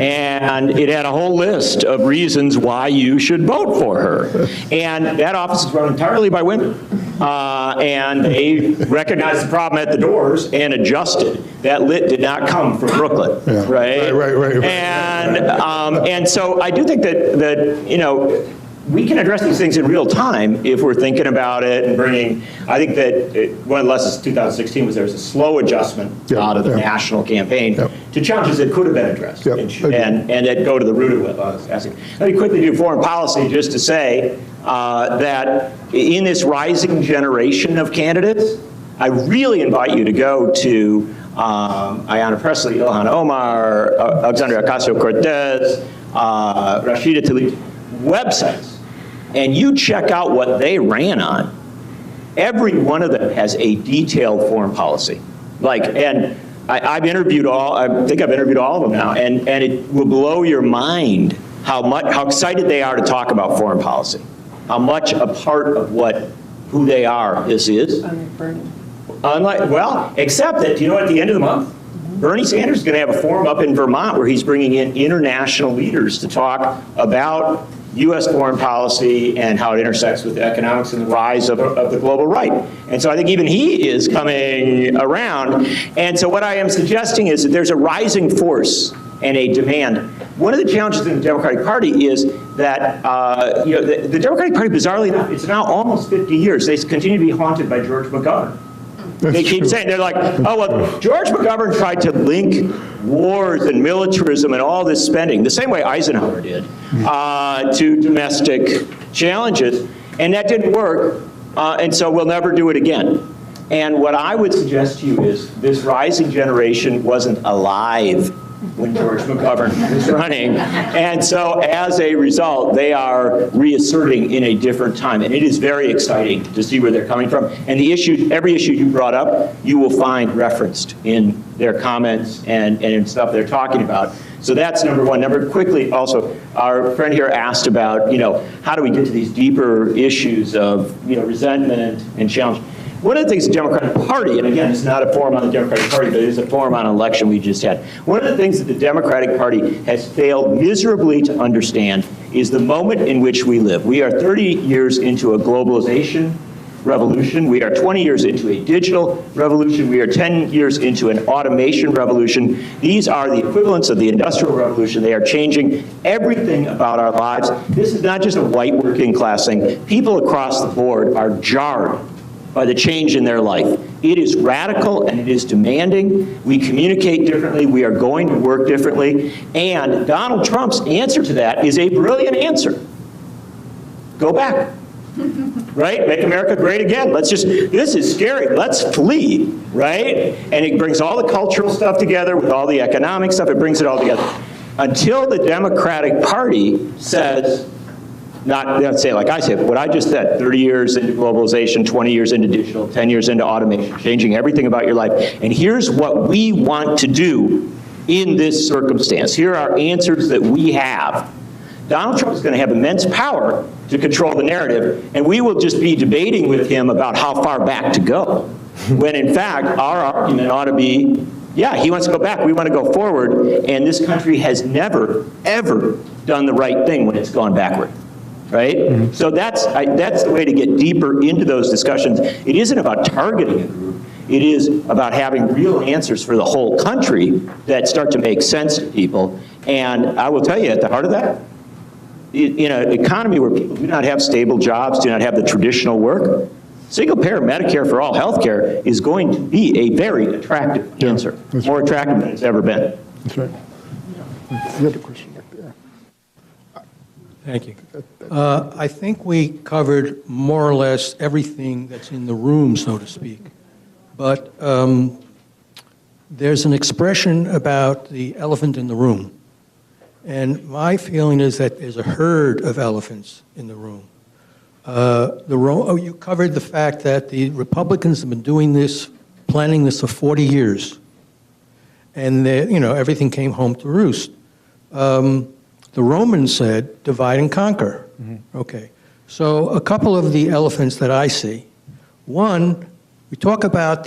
And it had a whole list of reasons why you should vote for her. And that office is run entirely by women. And they recognized the problem at the doors and adjusted. That lit did not come from Brooklyn, right? Right. And so I do think that we can address these things in real time if we're thinking about it and bringing, I think that one of the lessons of 2016 was there was a slow adjustment out of the national campaign to challenges that could have been addressed and that go to the root of what I was asking. Let me quickly do foreign policy just to say that in this rising generation of candidates, I really invite you to go to Ayanna Pressley, Ilhan Omar, Alexandria Ocasio-Cortez, Rashida Tlaib websites, and you check out what they ran on. Every one of them has a detailed foreign policy. And I've interviewed I think I've interviewed all of them now, and it will blow your mind how excited they are to talk about foreign policy, how much a part of who they are this is. Except that, at the end of the month, Bernie Sanders is going to have a forum up in Vermont where he's bringing in international leaders to talk about U.S. foreign policy and how it intersects with economics and the rise of the global right. And so I think even he is coming around. And so what I am suggesting is that there's a rising force and a demand. One of the challenges in the Democratic Party is that the Democratic Party, bizarrely enough, it's now almost 50 years. They continue to be haunted by George McGovern. They keep saying, they're like, oh, well, George McGovern tried to link wars and militarism and all this spending, the same way Eisenhower did, to domestic challenges, and that didn't work, and so we'll never do it again. And what I would suggest to you is this rising generation wasn't alive when George McGovern was running. And so as a result, they are reasserting in a different time. And it is very exciting to see where they're coming from. And the issue, every issue you brought up, you will find referenced in their comments and in stuff they're talking about. So that's number one. Quickly, also, our friend here asked about, how do we get to these deeper issues of, resentment and challenge? One of the things the Democratic Party, and again, it's not a forum on the Democratic Party, but it is a forum on an election we just had. One of the things that the Democratic Party has failed miserably to understand is the moment in which we live. We are 30 years into a globalization revolution. We are 20 years into a digital revolution. We are 10 years into an automation revolution. These are the equivalents of the Industrial Revolution. They are changing everything about our lives. This is not just a white working class thing. People across the board are jarred by the change in their life. It is radical and it is demanding. We communicate differently. We are going to work differently. And Donald Trump's answer to that is a brilliant answer. Go back. Right? Make America great again. This is scary. Let's flee, right? And it brings all the cultural stuff together with all the economic stuff. It brings it all together. Until the Democratic Party says, not say like I said, but what I just said, 30 years into globalization, 20 years into digital, 10 years into automation, changing everything about your life. And here's what we want to do in this circumstance. Here are answers that we have. Donald Trump is going to have immense power to control the narrative, and we will just be debating with him about how far back to go. When in fact, our argument ought to be, yeah, he wants to go back, we want to go forward, and this country has never, ever done the right thing when it's gone backward. Right? Mm-hmm. So that's the way to get deeper into those discussions. It isn't about targeting a group. It is about having real answers for the whole country that start to make sense to people. And I will tell you, at the heart of that, in an economy where people do not have stable jobs, do not have the traditional work, single-payer Medicare for all health care is going to be a very attractive answer, more attractive than it's ever been. That's right. You had a question back there. Thank you. I think we covered more or less everything that's in the room, so to speak. But there's an expression about the elephant in the room. And my feeling is that there's a herd of elephants in the room. You covered the fact that the Republicans have been doing this, planning this for 40 years. And everything came home to roost. The Romans said, divide and conquer. Mm-hmm. Okay. So a couple of the elephants that I see. One, we talk about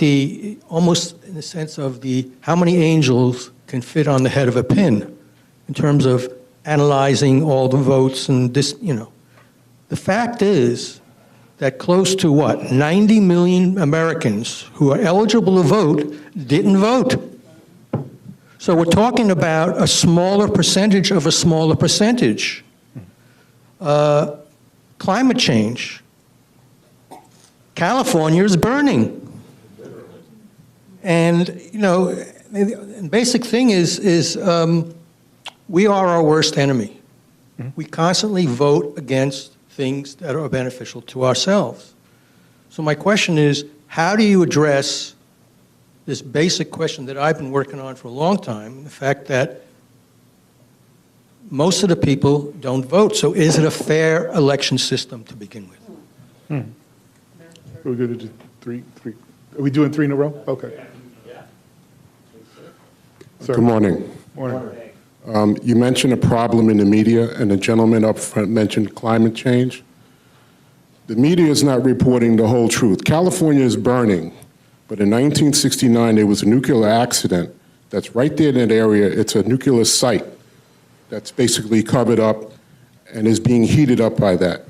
almost in the sense of how many angels can fit on the head of a pin in terms of analyzing all the votes and this, The fact is that close to 90 million Americans who are eligible to vote didn't vote. So we're talking about a smaller percentage of a smaller percentage. Climate change. California is burning. And, the basic thing is we are our worst enemy. We constantly vote against things that are beneficial to ourselves. So my question is, how do you address this basic question that I've been working on for a long time, the fact that most of the people don't vote. So is it a fair election system to begin with? We're going to do three. Are we doing three in a row? Okay. Sir. Good morning. Morning. You mentioned a problem in the media, and the gentleman up front mentioned climate change. The media is not reporting the whole truth. California is burning. But in 1969, there was a nuclear accident that's right there in that area. It's a nuclear site that's basically covered up and is being heated up by that.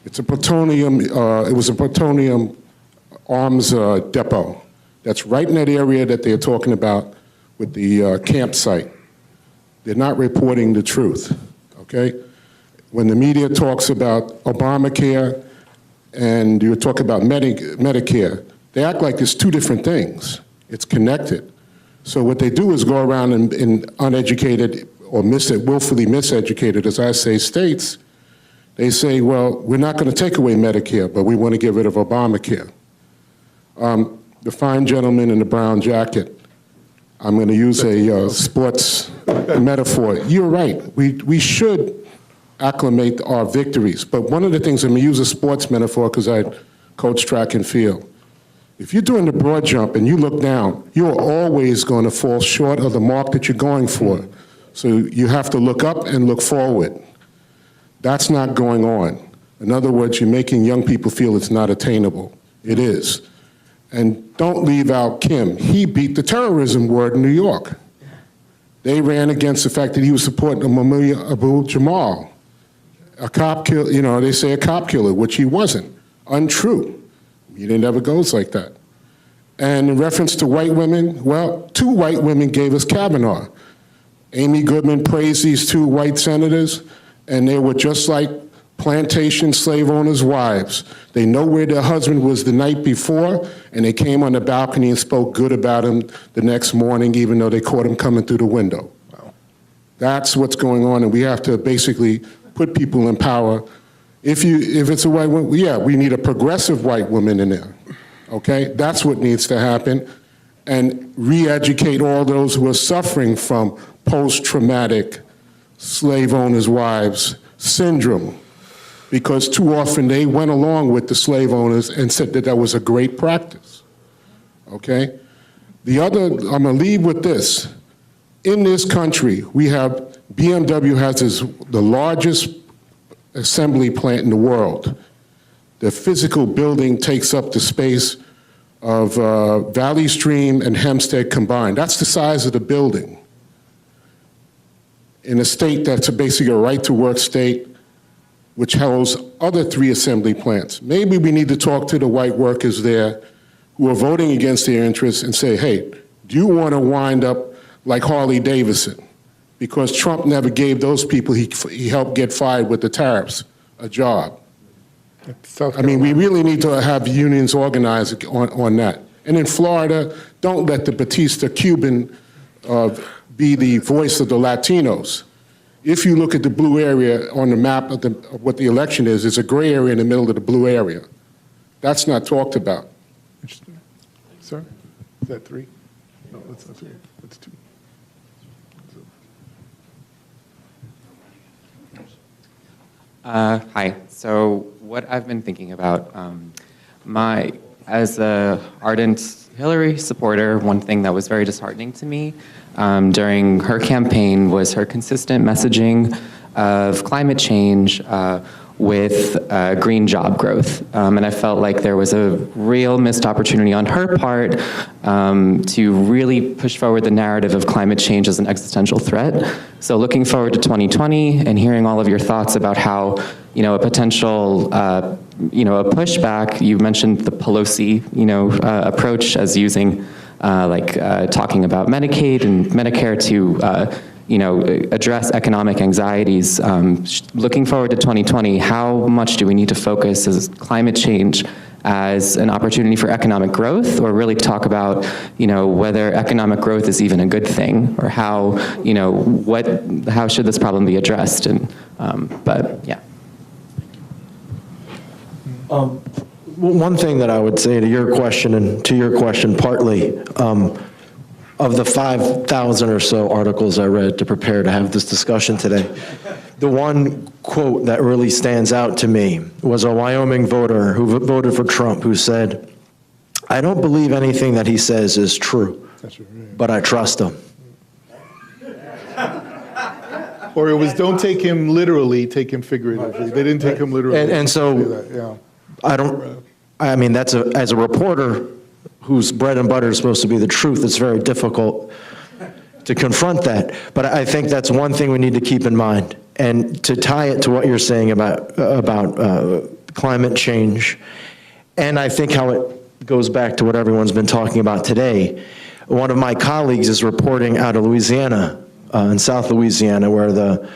It's a plutonium, it was a plutonium arms depot that's right in that area that they're talking about with the campsite. They're not reporting the truth, okay? When the media talks about Obamacare and you talk about Medicare, They act like it's two different things. It's connected. So what they do is go around in uneducated or willfully miseducated, as I say, states. They say, well, we're not going to take away Medicare, but we want to get rid of Obamacare. The fine gentleman in the brown jacket, I'm going to use a sports metaphor. You're right. We should acclimate our victories. But one of the things, I'm going to use a sports metaphor because I coach track and field. If you're doing the broad jump and you look down, you're always going to fall short of the mark that you're going for. So you have to look up and look forward. That's not going on. In other words, you're making young people feel it's not attainable. It is. And don't leave out Kim. He beat the terrorism word in New York. They ran against the fact that he was supporting Mumia Abu Jamal, a cop killer, you know, they say a cop killer, which he wasn't. Untrue. It never goes like that. And in reference to white women, well, 2 white women gave us Kavanaugh. Amy Goodman praised these 2 white senators, and they were just like plantation slave owners' wives. They know where their husband was the night before, and they came on the balcony and spoke good about him the next morning, even though they caught him coming through the window. Wow. That's what's going on, and we have to basically put people in power. If it's a white woman, yeah, we need a progressive white woman in there, okay? That's what needs to happen, and re-educate all those who are suffering from post-traumatic slave owners' wives syndrome, because too often they went along with the slave owners and said that that was a great practice, okay? The other, I'm gonna leave with this. In this country, we have, BMW has the largest assembly plant in the world. The physical building takes up the space of Valley Stream and Hempstead combined. That's the size of the building. In a state that's basically a right-to-work state, which holds other 3 assembly plants. Maybe we need to talk to the white workers there who are voting against their interests and say, hey, do you want to wind up like Harley Davidson? Because Trump never gave those people he helped get fired with the tariffs a job. I mean, we really need to have unions organized on that. And in Florida, don't let the Batista Cuban be the voice of the Latinos. If you look at the blue area on the map of what the election is, there's a gray area in the middle of the blue area. That's not talked about. Sir, is that 3? No, that's not 3. That's 2. Hi. So what I've been thinking about, as an ardent Hillary supporter, one thing that was very disheartening to me during her campaign was her consistent messaging of climate change with green job growth. And I felt like there was a real missed opportunity on her part to really push forward the narrative of climate change as an existential threat. So looking forward to 2020 and hearing all of your thoughts about how, you know, a potential, you know, a pushback, you mentioned the Pelosi, you know, approach as using talking about Medicaid and Medicare to, you know, address economic anxieties. Looking forward to 2020, how much do we need to focus as climate change as an opportunity for economic growth, or really talk about, you know, whether economic growth is even a good thing, or how, you know, how should this problem be addressed? And, but yeah. One thing that I would say to your question and to your question partly, of the 5,000 or so articles I read to prepare to have this discussion today, the one quote that really stands out to me was a Wyoming voter who voted for Trump who said, "I don't believe anything that he says is true, but I trust him." Or it was, don't take him literally, take him figuratively. They didn't take him literally. And so, yeah. I mean, as a reporter whose bread and butter is supposed to be the truth, it's very difficult to confront that. But I think that's one thing we need to keep in mind. And to tie it to what you're saying about climate change, and I think how it goes back to what everyone's been talking about today. One of my colleagues is reporting out of Louisiana, in South Louisiana, where the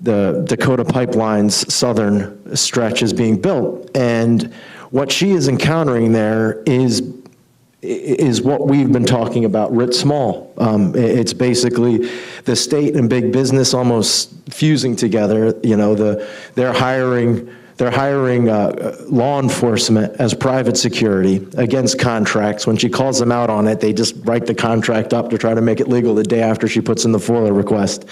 Dakota Pipeline's southern stretch is being built. And what she is encountering there is is what we've been talking about writ small. It's basically the state and big business almost fusing together. You know, they're hiring law enforcement as private security against contracts. When she calls them out on it, they just write the contract up to try to make it legal the day after she puts in the FOIA request.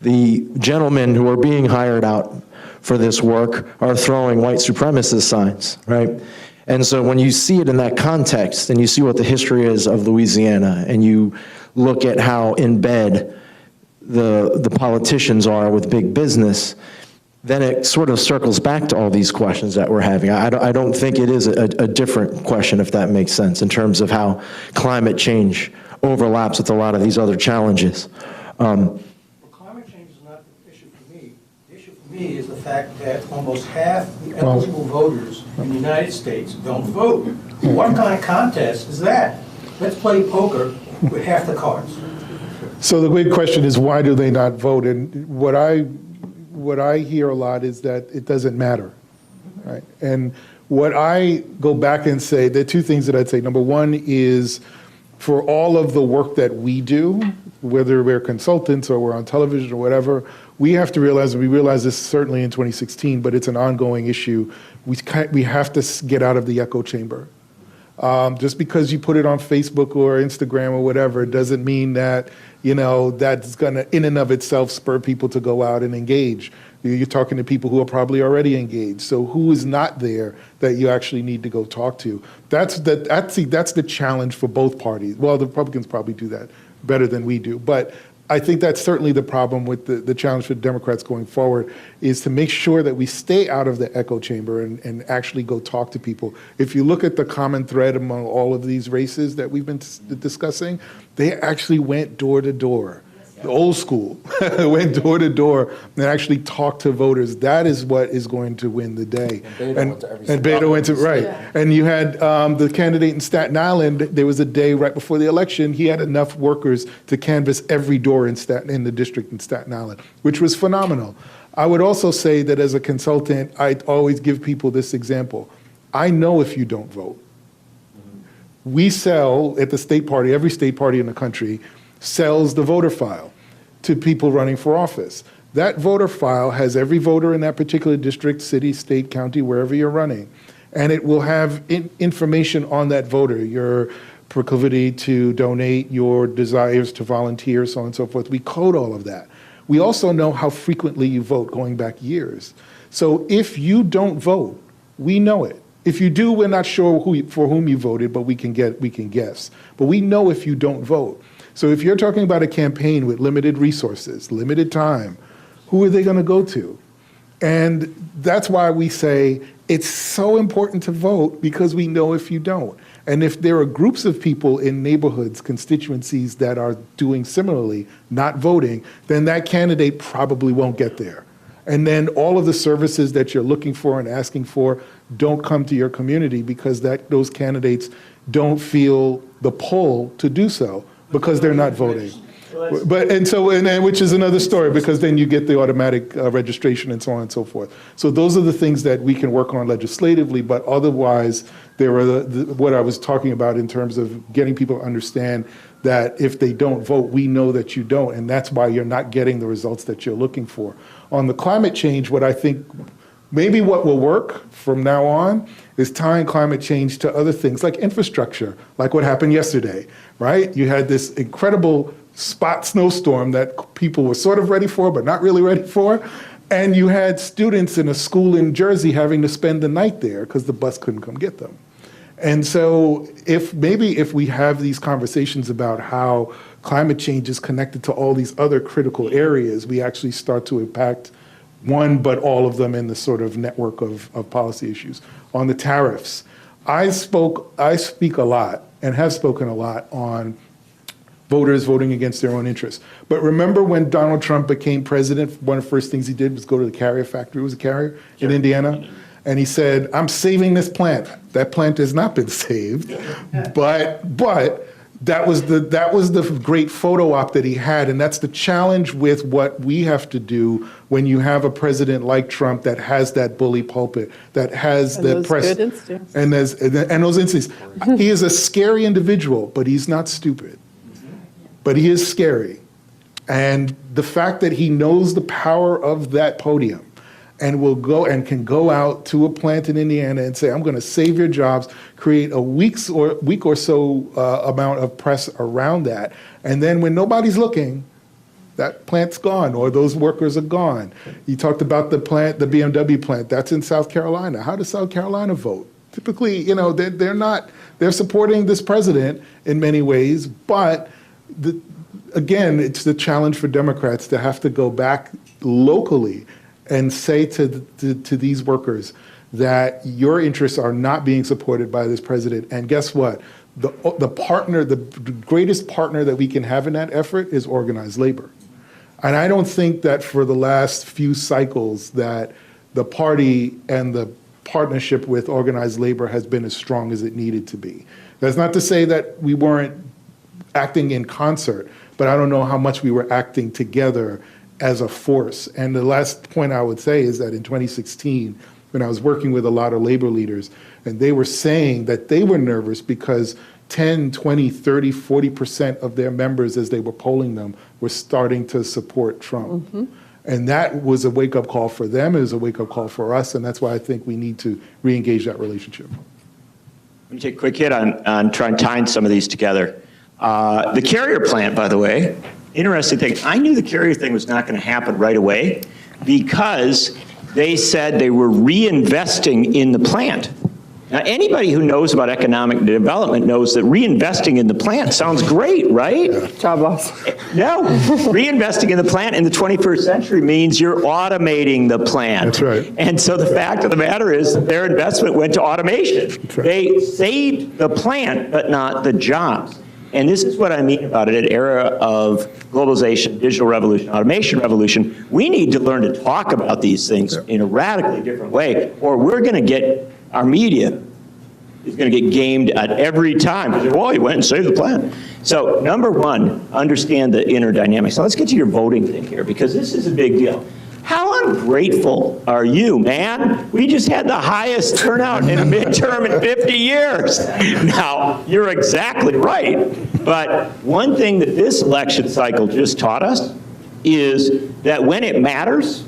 The gentlemen who are being hired out for this work are throwing white supremacist signs, right? And so when you see it in that context, and you see what the history is of Louisiana, and you look at how in bed the politicians are with big business, then it sort of circles back to all these questions that we're having. I don't think it is a different question, if that makes sense, in terms of how climate change overlaps with a lot of these other challenges. Well, climate change is not the issue for me. The issue for me is the fact that almost half the eligible voters in the United States don't vote. What kind of contest is that? Let's play poker with half the cards. So the big question is, why do they not vote? And what I hear a lot is that it doesn't matter, right? And what I go back and say, there are two things that I'd say. Number one is, for all of the work that we do, whether we're consultants or we're on television or whatever, we have to realize, and we realized this certainly in 2016, but it's an ongoing issue, we have to get out of the echo chamber. Just because you put it on Facebook or Instagram or whatever, doesn't mean that, you know, that's going to, in and of itself, spur people to go out and engage. You're talking to people who are probably already engaged. So who is not there that you actually need to go talk to? That's the challenge for both parties. Well, the Republicans probably do that better than we do. But I think that's certainly the problem with the challenge for the Democrats going forward, is to make sure that we stay out of the echo chamber and actually go talk to people. If you look at the common thread among all of these races that we've been discussing, they actually went door to door. The old school went door to door and actually talked to voters. That is what is going to win the day. And Beto went to, right. Yeah. And you had the candidate in Staten Island. There was a day right before the election. He had enough workers to canvass every door in the district in Staten Island, which was phenomenal. I would also say that as a consultant, I always give people this example. I know if you don't vote. We sell at the state party, every state party in the country sells the voter file to people running for office. That voter file has every voter in that particular district, city, state, county, wherever you're running. And it will have information on that voter, your proclivity to donate, your desires to volunteer, so on and so forth. We code all of that. We also know how frequently you vote, going back years. So if you don't vote, we know it. If you do, we're not sure for whom you voted, but we can guess. But we know if you don't vote. So if you're talking about a campaign with limited resources, limited time, who are they going to go to? And that's why we say it's so important to vote, because we know if you don't. And if there are groups of people in neighborhoods, constituencies that are doing similarly, not voting, then that candidate probably won't get there. And then all of the services that you're looking for and asking for don't come to your community, because those candidates don't feel the pull to do so, because they're not voting. Which is another story, because then you get the automatic registration and so on and so forth. So those are the things that we can work on legislatively, but otherwise, there are what I was talking about in terms of getting people to understand that if they don't vote, we know that you don't, and that's why you're not getting the results that you're looking for. On the climate change, what I think maybe what will work from now on is tying climate change to other things like infrastructure, like what happened yesterday, right? You had this incredible spot snowstorm that people were sort of ready for, but not really ready for. And you had students in a school in Jersey having to spend the night there because the bus couldn't come get them. And so if we have these conversations about how climate change is connected to all these other critical areas, we actually start to impact one, but all of them in the sort of network of policy issues. On the tariffs, I speak a lot and have spoken a lot on voters voting against their own interests. But remember when Donald Trump became president, one of the first things he did was go to the Carrier factory. It was a Carrier in Indiana. And he said, I'm saving this plant. That plant has not been saved, but that was the great photo op that he had, and that's the challenge with what we have to do when you have a president like Trump that has that bully pulpit, that has And the those press good instincts. and those instincts. He is a scary individual, but he's not stupid. But he is scary, and the fact that he knows the power of that podium and can go out to a plant in Indiana and say, I'm going to save your jobs, create a week or so amount of press around that. And then when nobody's looking, that plant's gone or those workers are gone. You talked about the plant, the BMW plant, that's in South Carolina. How does South Carolina vote? Typically, they're supporting this president in many ways, but again, it's the challenge for Democrats to have to go back locally and say to these workers that your interests are not being supported by this president. And guess what? The greatest partner that we can have in that effort is organized labor. And I don't think that for the last few cycles that the party and the partnership with organized labor has been as strong as it needed to be. That's not to say that we weren't acting in concert, but I don't know how much we were acting together as a force. And the last point I would say is that in 2016, when I was working with a lot of labor leaders, and they were saying that they were nervous because 10, 20, 30, 40% of their members, as they were polling them, were starting to support Trump. Mm-hmm. And that was a wake-up call for them. It was a wake-up call for us, and that's why I think we need to re-engage that relationship. Let me take a quick hit on trying to tie some of these together. The carrier plant, by the way, interesting thing. I knew the carrier thing was not going to happen right away because they said they were reinvesting in the plant. Now, anybody who knows about economic development knows that reinvesting in the plant sounds great, right? Job loss. No, reinvesting in the plant in the 21st century means you're automating the plant. That's right. And so the fact of the matter is their investment went to automation. That's right. They saved the plant, but not the jobs. And this is what I mean about it, an era of globalization, digital revolution, automation revolution. We need to learn to talk about these things in a radically different way, or we're going to get, our media is going to get gamed at every time. Well, he went and saved the plant. So number one, understand the inner dynamics. Now let's get to your voting thing here, because this is a big deal. How ungrateful are you, man? We just had the highest turnout in a midterm in 50 years. Now, you're exactly right. But one thing that this election cycle just taught us is that when it matters,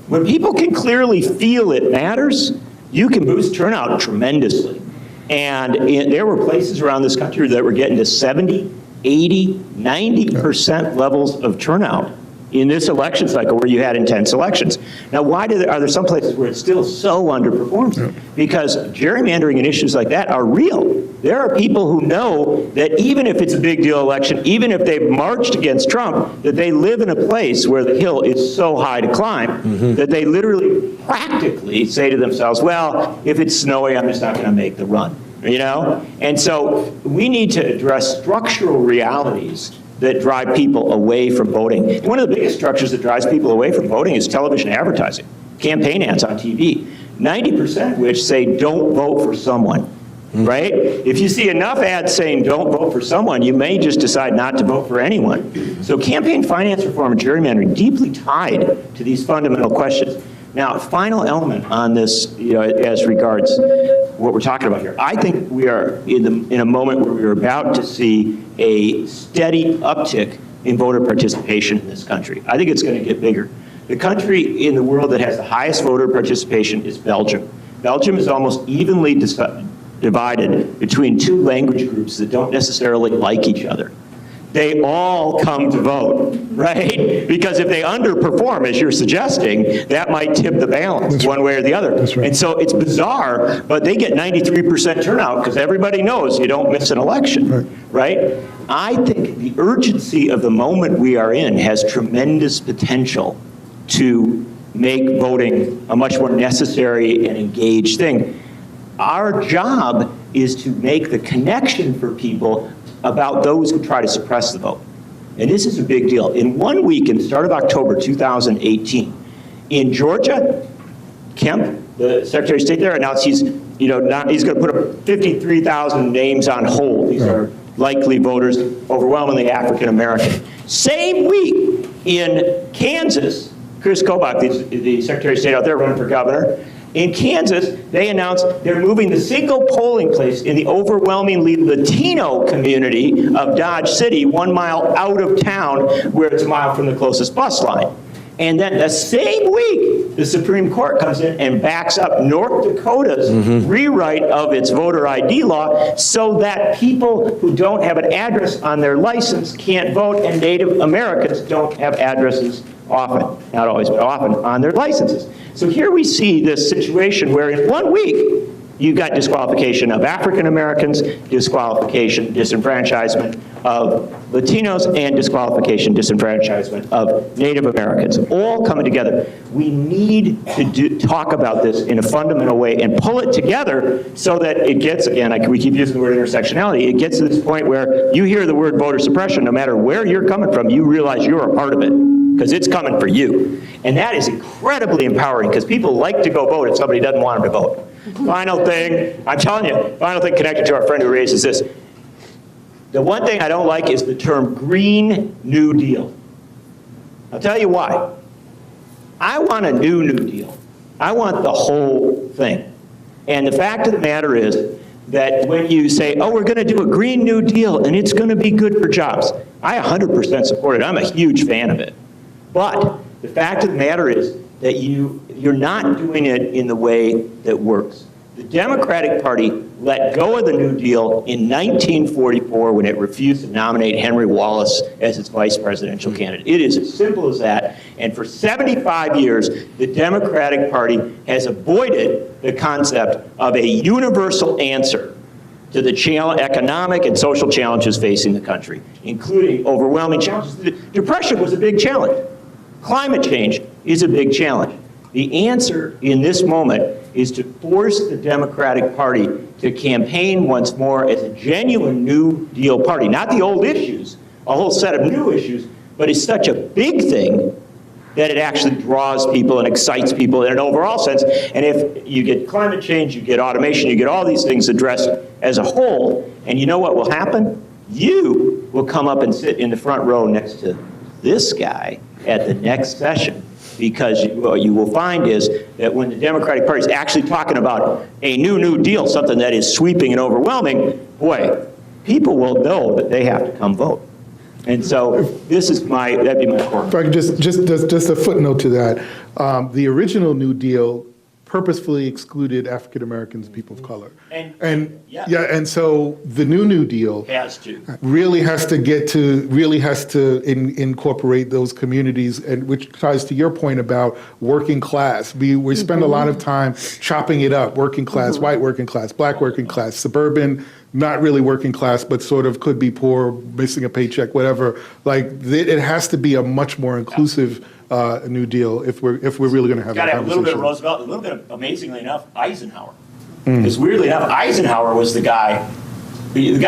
when people can clearly feel it matters, you can boost turnout tremendously. And there were places around this country that were getting to 70, 80, 90% levels of turnout in this election cycle where you had intense elections. Now, why are there some places where it still so underperforms? Yeah. Because gerrymandering and issues like that are real. There are people who know that even if it's a big deal election, even if they've marched against Trump, that they live in a place where the hill is so high to climb that they literally practically say to themselves, well, if it's snowy, I'm just not going to make the run, you know? And so we need to address structural realities that drive people away from voting. And one of the biggest structures that drives people away from voting is television advertising, campaign ads on TV, 90% of which say don't vote for someone, right? If you see enough ads saying don't vote for someone, you may just decide not to vote for anyone. So campaign finance reform and gerrymandering deeply tied to these fundamental questions. Now, final element on this, as regards what we're talking about here. I think we are in a moment where we're about to see a steady uptick in voter participation in this country. I think it's going to get bigger. The country in the world that has the highest voter participation is Belgium. Belgium is almost evenly divided between two language groups that don't necessarily like each other. They all come to vote, right? Because if they underperform, as you're suggesting, that might tip the balance one way or the other. That's right. And so it's bizarre, but they get 93% turnout because everybody knows you don't miss an election, right? I think the urgency of the moment we are in has tremendous potential to make voting a much more necessary and engaged thing. Our job is to make the connection for people about those who try to suppress the vote. And this is a big deal. In 1 week, in the start of October 2018, in Georgia, Kemp, the Secretary of State there, announced he's going to put up 53,000 names on hold. These are likely voters, overwhelmingly African American. Same week in Kansas, Chris Kobach, the Secretary of State out there running for governor, in Kansas, they announced they're moving the single polling place in the overwhelmingly Latino community of Dodge City 1 mile out of town, where it's a mile from the closest bus line. And then the same week, the Supreme Court comes in and backs up North Dakota's rewrite of its voter ID law so that people who don't have an address on their license can't vote, and Native Americans don't have addresses often, not always, but often, on their licenses. So here we see this situation where in 1 week, you've got disqualification of African Americans, disqualification, disenfranchisement of Latinos, and disqualification, disenfranchisement of Native Americans, all coming together. We need to talk about this in a fundamental way and pull it together so that it gets, again, we keep using the word intersectionality, it gets to this point where you hear the word voter suppression, no matter where you're coming from, you realize you're a part of it, because it's coming for you. And that is incredibly empowering, because people like to go vote if somebody doesn't want them to vote. Final thing, I'm telling you, final thing connected to our friend who raises this. The one thing I don't like is the term Green New Deal. I'll tell you why. I want a New Deal. I want the whole thing. And the fact of the matter is that when you say, oh, we're going to do a Green New Deal and it's going to be good for jobs, I 100% support it. I'm a huge fan of it. But the fact of the matter is that you're not doing it in the way that works. The Democratic Party let go of the New Deal in 1944 when it refused to nominate Henry Wallace as its vice presidential candidate. It is as simple as that. And for 75 years, the Democratic Party has avoided the concept of a universal answer to the economic and social challenges facing the country, including overwhelming challenges. The Depression was a big challenge. Climate change is a big challenge. The answer in this moment is to force the Democratic Party to campaign once more as a genuine New Deal party. Not the old issues, a whole set of new issues, but it's such a big thing that it actually draws people and excites people in an overall sense. And if you get climate change, you get automation, you get all these things addressed as a whole, and you know what will happen? You will come up and sit in the front row next to this guy at the next session. Because what you will find is that when the Democratic Party is actually talking about a New Deal, something that is sweeping and overwhelming, boy, people will know that they have to come vote. And so this is that'd be my core. If I could just a footnote to that. The original New Deal purposefully excluded African Americans, people of color. And so the New Deal really has to incorporate those communities, and which ties to your point about working class. We spend a lot of time chopping it up: working class, white working class, black working class, suburban, not really working class, but sort of could be poor, missing a paycheck, whatever. Like it has to be a much more inclusive New Deal if we're really going to have a conversation. Got to have a little bit of Roosevelt, a little bit of, amazingly enough, Eisenhower. Because weirdly enough, Eisenhower was the guy who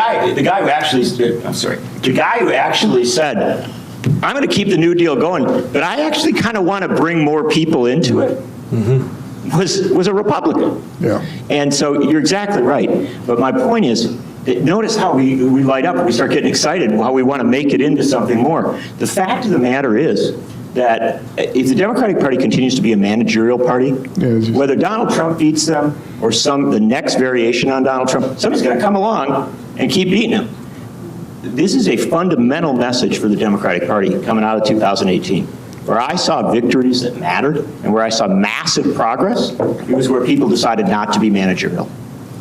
actually said, I'm going to keep the New Deal going, but I actually kind of want to bring more people into it. Was a Republican. Yeah. And so you're exactly right. But my point is, that notice how we light up and we start getting excited, how we want to make it into something more. The fact of the matter is that if the Democratic Party continues to be a managerial party, whether Donald Trump beats them or the next variation on Donald Trump, somebody's going to come along and keep beating him. This is a fundamental message for the Democratic Party coming out of 2018. Where I saw victories that mattered and where I saw massive progress, it was where people decided not to be managerial.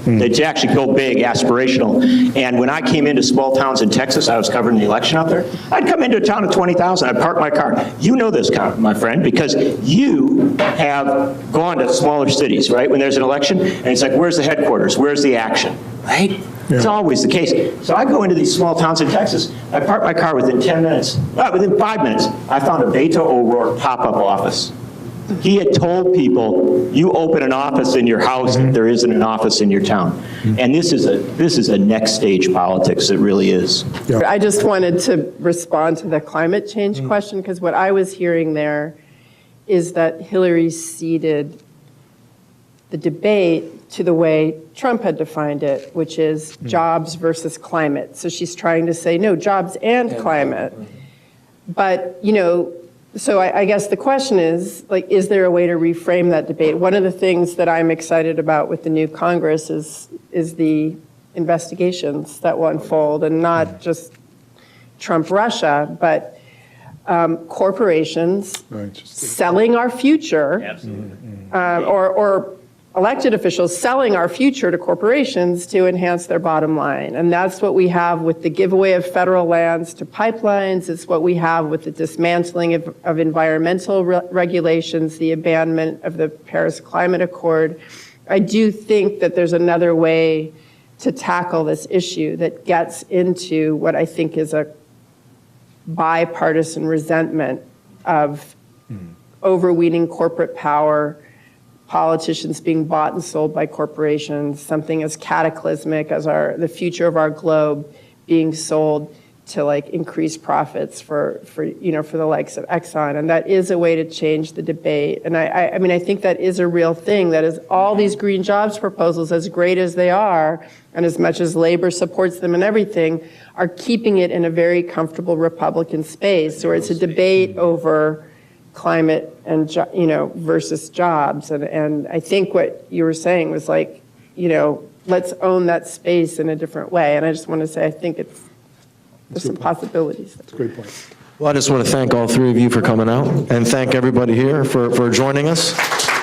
They'd actually go big, aspirational. And when I came into small towns in Texas, I was covering the election out there, I'd come into a town of 20,000, I'd park my car. You know this, my friend, because you have gone to smaller cities, right? When there's an election, and it's like, where's the headquarters? Where's the action, right? Yeah. It's always the case. So I go into these small towns in Texas, I park my car within 10 minutes, within 5 minutes, I found a Beto O'Rourke pop-up office. He had told people, you open an office in your house if there isn't an office in your town. And this is a next stage politics, it really is. Yeah. I just wanted to respond to the climate change question, because what I was hearing there is that Hillary ceded the debate to the way Trump had defined it, which is jobs versus climate. So she's trying to say, no, jobs and climate. But, so I guess the question is, like, is there a way to reframe that debate? One of the things that I'm excited about with the new Congress is the investigations that will unfold, and not just Trump-Russia, but corporations selling our future, or elected officials selling our future to corporations to enhance their bottom line. And that's what we have with the giveaway of federal lands to pipelines. It's what we have with the dismantling of environmental regulations, the abandonment of the Paris Climate Accord. I do think that there's another way to tackle this issue that gets into what I think is a bipartisan resentment of overweening corporate power, politicians being bought and sold by corporations, something as cataclysmic as the future of our globe being sold to like increase profits for the likes of Exxon. And that is a way to change the debate. And I mean, I think that is a real thing. That is, all these green jobs proposals, as great as they are, and as much as labor supports them and everything, are keeping it in a very comfortable Republican space, where it's a debate over climate and versus jobs. And I think what you were saying was like, let's own that space in a different way. And I just want to say, I think there's some possibilities. That's a great point. Well, I just want to thank all three of you for coming out, and thank everybody here for joining us.